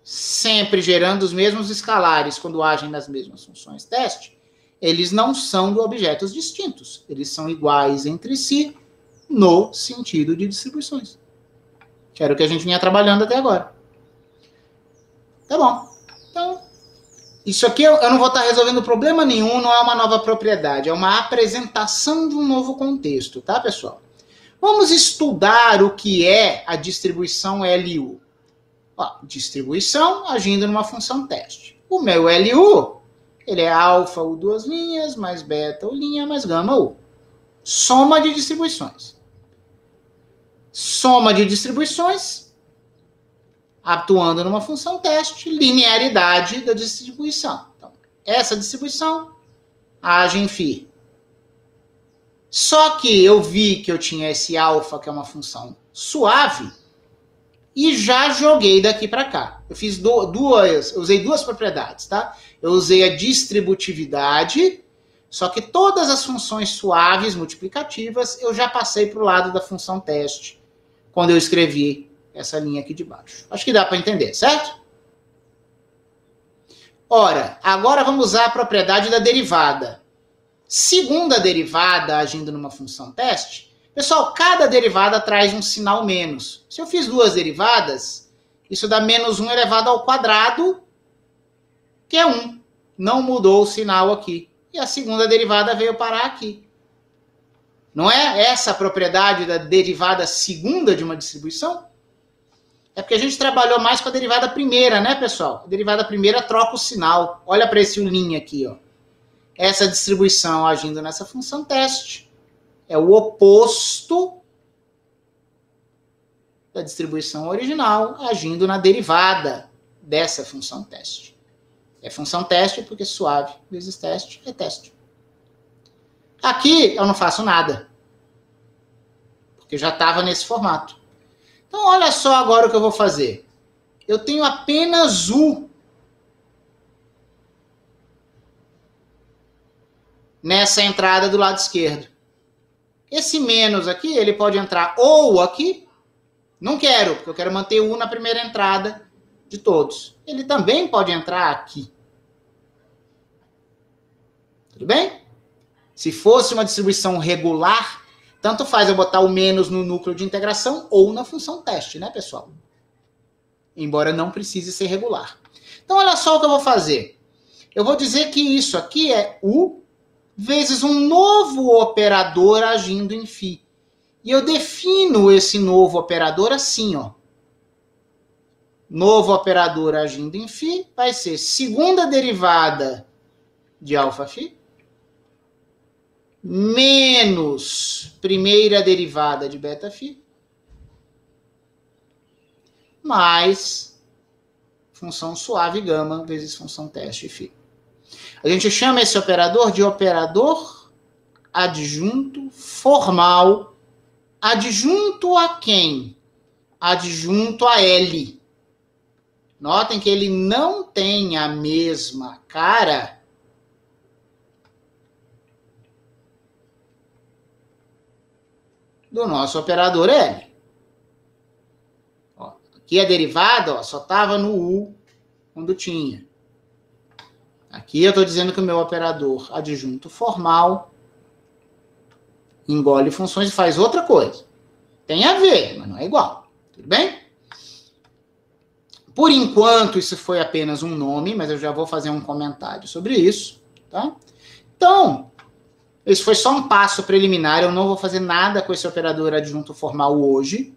sempre gerando os mesmos escalares quando agem nas mesmas funções teste, eles não são de objetos distintos. Eles são iguais entre si no sentido de distribuições. Que era o que a gente vinha trabalhando até agora. Tá bom. Então, isso aqui eu não vou estar resolvendo problema nenhum, não é uma nova propriedade, é uma apresentação de um novo contexto, tá, pessoal? Vamos estudar o que é a distribuição LU. Ó, distribuição agindo numa função teste. O meu LU, ele é alfa U duas linhas, mais beta U linha, mais gama U. Soma de distribuições. Soma de distribuições, atuando numa função teste, linearidade da distribuição. Então, essa distribuição age em φ. Só que eu vi que eu tinha esse alfa, que é uma função suave, e já joguei daqui para cá. Eu fiz eu usei duas propriedades, tá? Eu usei a distributividade, só que todas as funções suaves multiplicativas eu já passei para o lado da função teste, quando eu escrevi essa linha aqui de baixo. Acho que dá para entender, certo? Ora, agora vamos usar a propriedade da derivada. Segunda derivada agindo numa função teste, pessoal, cada derivada traz um sinal menos. Se eu fiz duas derivadas, isso dá menos 1 elevado ao quadrado, que é 1. Não mudou o sinal aqui. E a segunda derivada veio parar aqui. Não é essa a propriedade da derivada segunda de uma distribuição? É porque a gente trabalhou mais com a derivada primeira, né, pessoal? A derivada primeira troca o sinal. Olha para esse linha aqui, ó. Essa distribuição agindo nessa função teste é o oposto da distribuição original agindo na derivada dessa função teste. É função teste porque suave vezes teste é teste. Aqui eu não faço nada, porque já estava nesse formato. Então, olha só agora o que eu vou fazer. Eu tenho apenas U nessa entrada do lado esquerdo. Esse menos aqui, ele pode entrar ou aqui, Não quero, porque eu quero manter U na primeira entrada de todos. Ele também pode entrar aqui. Tudo bem? Se fosse uma distribuição regular, tanto faz eu botar o menos no núcleo de integração ou na função teste, né, pessoal? Embora não precise ser regular. Então, olha só o que eu vou fazer. Eu vou dizer que isso aqui é U vezes um novo operador agindo em φ. E eu defino esse novo operador assim, ó. Novo operador agindo em φ vai ser segunda derivada de alφ menos primeira derivada de beta-φ mais função suave gama vezes função teste φ. A gente chama esse operador de operador adjunto formal. Adjunto a quem? Adjunto a L. Notem que ele não tem a mesma cara do nosso operador L. Ó, aqui a derivada ó, só estava no U quando tinha. Aqui eu estou dizendo que o meu operador adjunto formal engole funções e faz outra coisa. Tem a ver, mas não é igual. Tudo bem? Por enquanto, isso foi apenas um nome, mas eu já vou fazer um comentário sobre isso. Tá? Então, esse foi só um passo preliminar. Eu não vou fazer nada com esse operador adjunto formal hoje.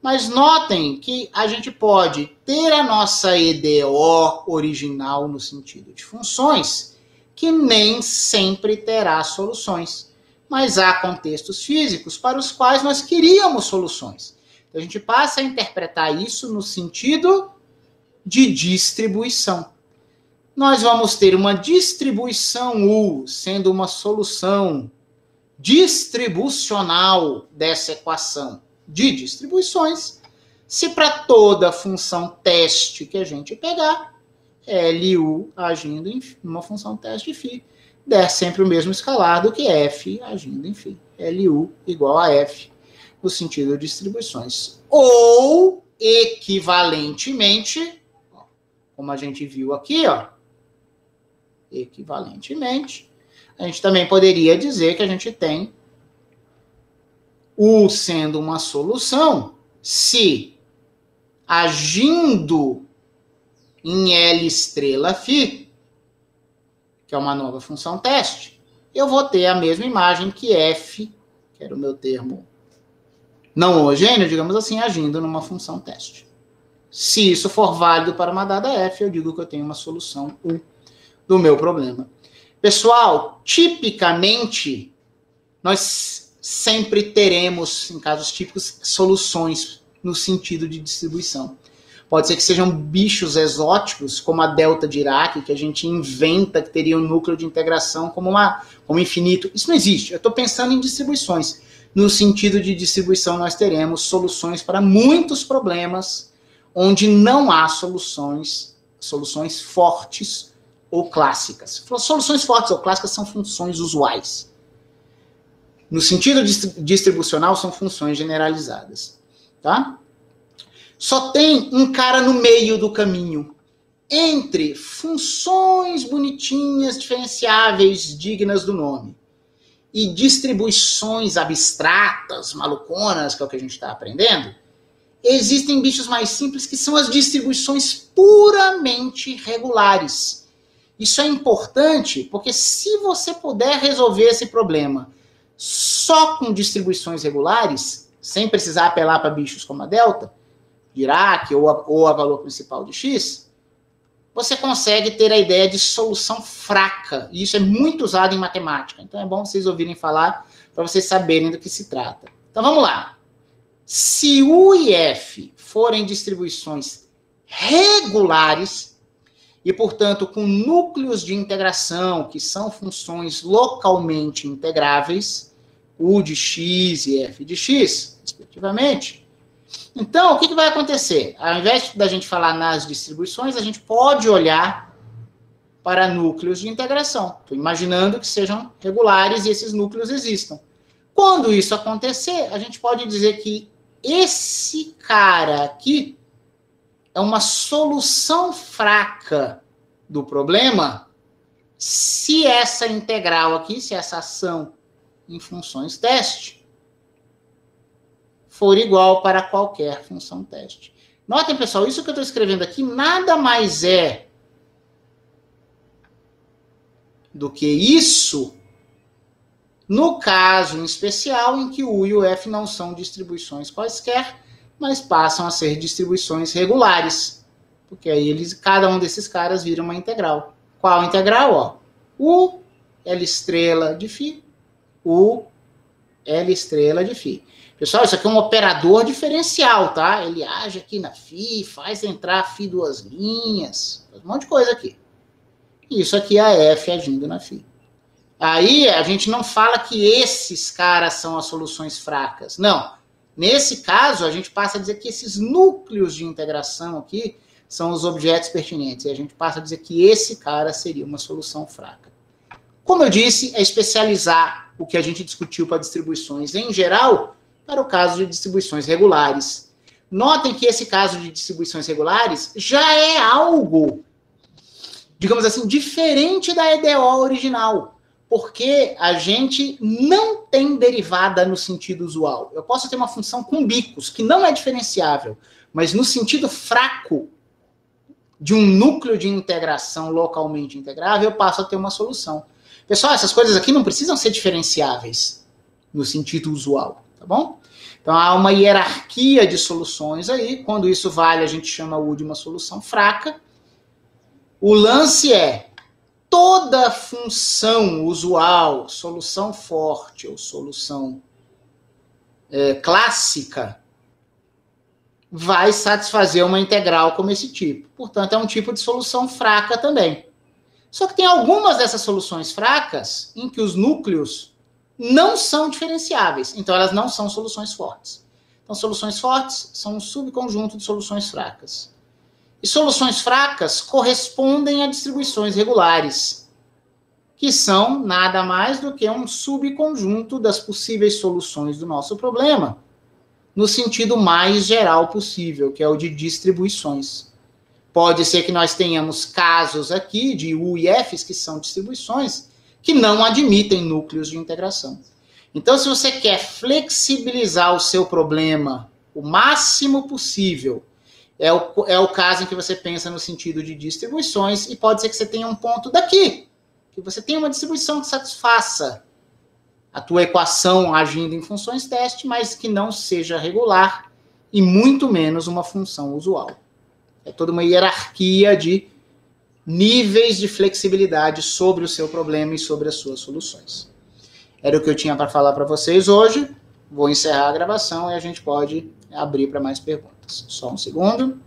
Mas notem que a gente pode ter a nossa EDO original no sentido de funções, que nem sempre terá soluções. Mas há contextos físicos para os quais nós queríamos soluções. Então, a gente passa a interpretar isso no sentido de distribuição. Nós vamos ter uma distribuição U sendo uma solução distribucional dessa equação de distribuições, se para toda função teste que a gente pegar, LU agindo em uma função teste φ, der sempre o mesmo escalar do que F agindo em φ. LU igual a F no sentido de distribuições. Ou, equivalentemente, como a gente viu aqui, ó, equivalentemente, a gente também poderia dizer que a gente tem U sendo uma solução se agindo em L estrela φ, que é uma nova função teste, eu vou ter a mesma imagem que F, que era o meu termo não homogêneo, digamos assim, agindo numa função teste. Se isso for válido para uma dada F, eu digo que eu tenho uma solução U do meu problema. Pessoal, tipicamente, nós sempre teremos, em casos típicos, soluções no sentido de distribuição. Pode ser que sejam bichos exóticos, como a delta de Dirac, que a gente inventa que teria um núcleo de integração como infinito. Isso não existe. Eu estou pensando em distribuições. No sentido de distribuição, nós teremos soluções para muitos problemas onde não há soluções fortes ou clássicas. Soluções fortes ou clássicas são funções usuais. No sentido distribucional, são funções generalizadas. Tá? Só tem um cara no meio do caminho entre funções bonitinhas, diferenciáveis, dignas do nome, e distribuições abstratas, maluconas, que é o que a gente está aprendendo. Existem bichos mais simples que são as distribuições puramente regulares. Isso é importante porque se você puder resolver esse problema só com distribuições regulares, sem precisar apelar para bichos como a delta, Dirac ou a valor principal de x, você consegue ter a ideia de solução fraca. E isso é muito usado em matemática. Então é bom vocês ouvirem falar para vocês saberem do que se trata. Então vamos lá. Se U e F forem distribuições regulares e, portanto, com núcleos de integração, que são funções localmente integráveis, U de x e F de x, respectivamente, então, o que vai acontecer? Ao invés da gente falar nas distribuições, a gente pode olhar para núcleos de integração. Estou imaginando que sejam regulares e esses núcleos existam. Quando isso acontecer, a gente pode dizer que esse cara aqui é uma solução fraca do problema se essa integral aqui, se essa ação em funções teste, for igual para qualquer função teste. Notem, pessoal, isso que eu estou escrevendo aqui nada mais é do que isso no caso em especial em que o U e o F não são distribuições quaisquer, mas passam a ser distribuições regulares. Porque aí cada um desses caras vira uma integral. Qual integral? Ó, U L estrela de φ, U L estrela de φ. Pessoal, isso aqui é um operador diferencial, tá? Ele age aqui na φ, faz entrar φ duas linhas, faz um monte de coisa aqui. Isso aqui é a F agindo na φ. Aí a gente não fala que esses caras são as soluções fracas. Não. Nesse caso, a gente passa a dizer que esses núcleos de integração aqui são os objetos pertinentes. E a gente passa a dizer que esse cara seria uma solução fraca. Como eu disse, é especializar o que a gente discutiu para distribuições em geral para o caso de distribuições regulares. Notem que esse caso de distribuições regulares já é algo, digamos assim, diferente da EDO original. Porque a gente não tem derivada no sentido usual. Eu posso ter uma função com bicos, que não é diferenciável, mas no sentido fraco de um núcleo de integração localmente integrável, eu passo a ter uma solução. Pessoal, essas coisas aqui não precisam ser diferenciáveis no sentido usual, tá bom? Então, há uma hierarquia de soluções aí. Quando isso vale, a gente chama U de uma solução fraca. O lance é toda função usual, solução forte ou solução clássica, vai satisfazer uma integral como esse tipo. Portanto, é um tipo de solução fraca também. Só que tem algumas dessas soluções fracas em que os núcleos não são diferenciáveis. Então, elas não são soluções fortes. Então, soluções fortes são um subconjunto de soluções fracas. E soluções fracas correspondem a distribuições regulares, que são nada mais do que um subconjunto das possíveis soluções do nosso problema, no sentido mais geral possível, que é o de distribuições. Pode ser que nós tenhamos casos aqui de U e Fs, que são distribuições, que não admitem núcleos de integração. Então, se você quer flexibilizar o seu problema o máximo possível, é o caso em que você pensa no sentido de distribuições, e pode ser que você tenha um ponto daqui, que você tenha uma distribuição que satisfaça a tua equação agindo em funções teste, mas que não seja regular e muito menos uma função usual. É toda uma hierarquia de níveis de flexibilidade sobre o seu problema e sobre as suas soluções. Era o que eu tinha para falar para vocês hoje. Vou encerrar a gravação e a gente pode abrir para mais perguntas. Só um segundo.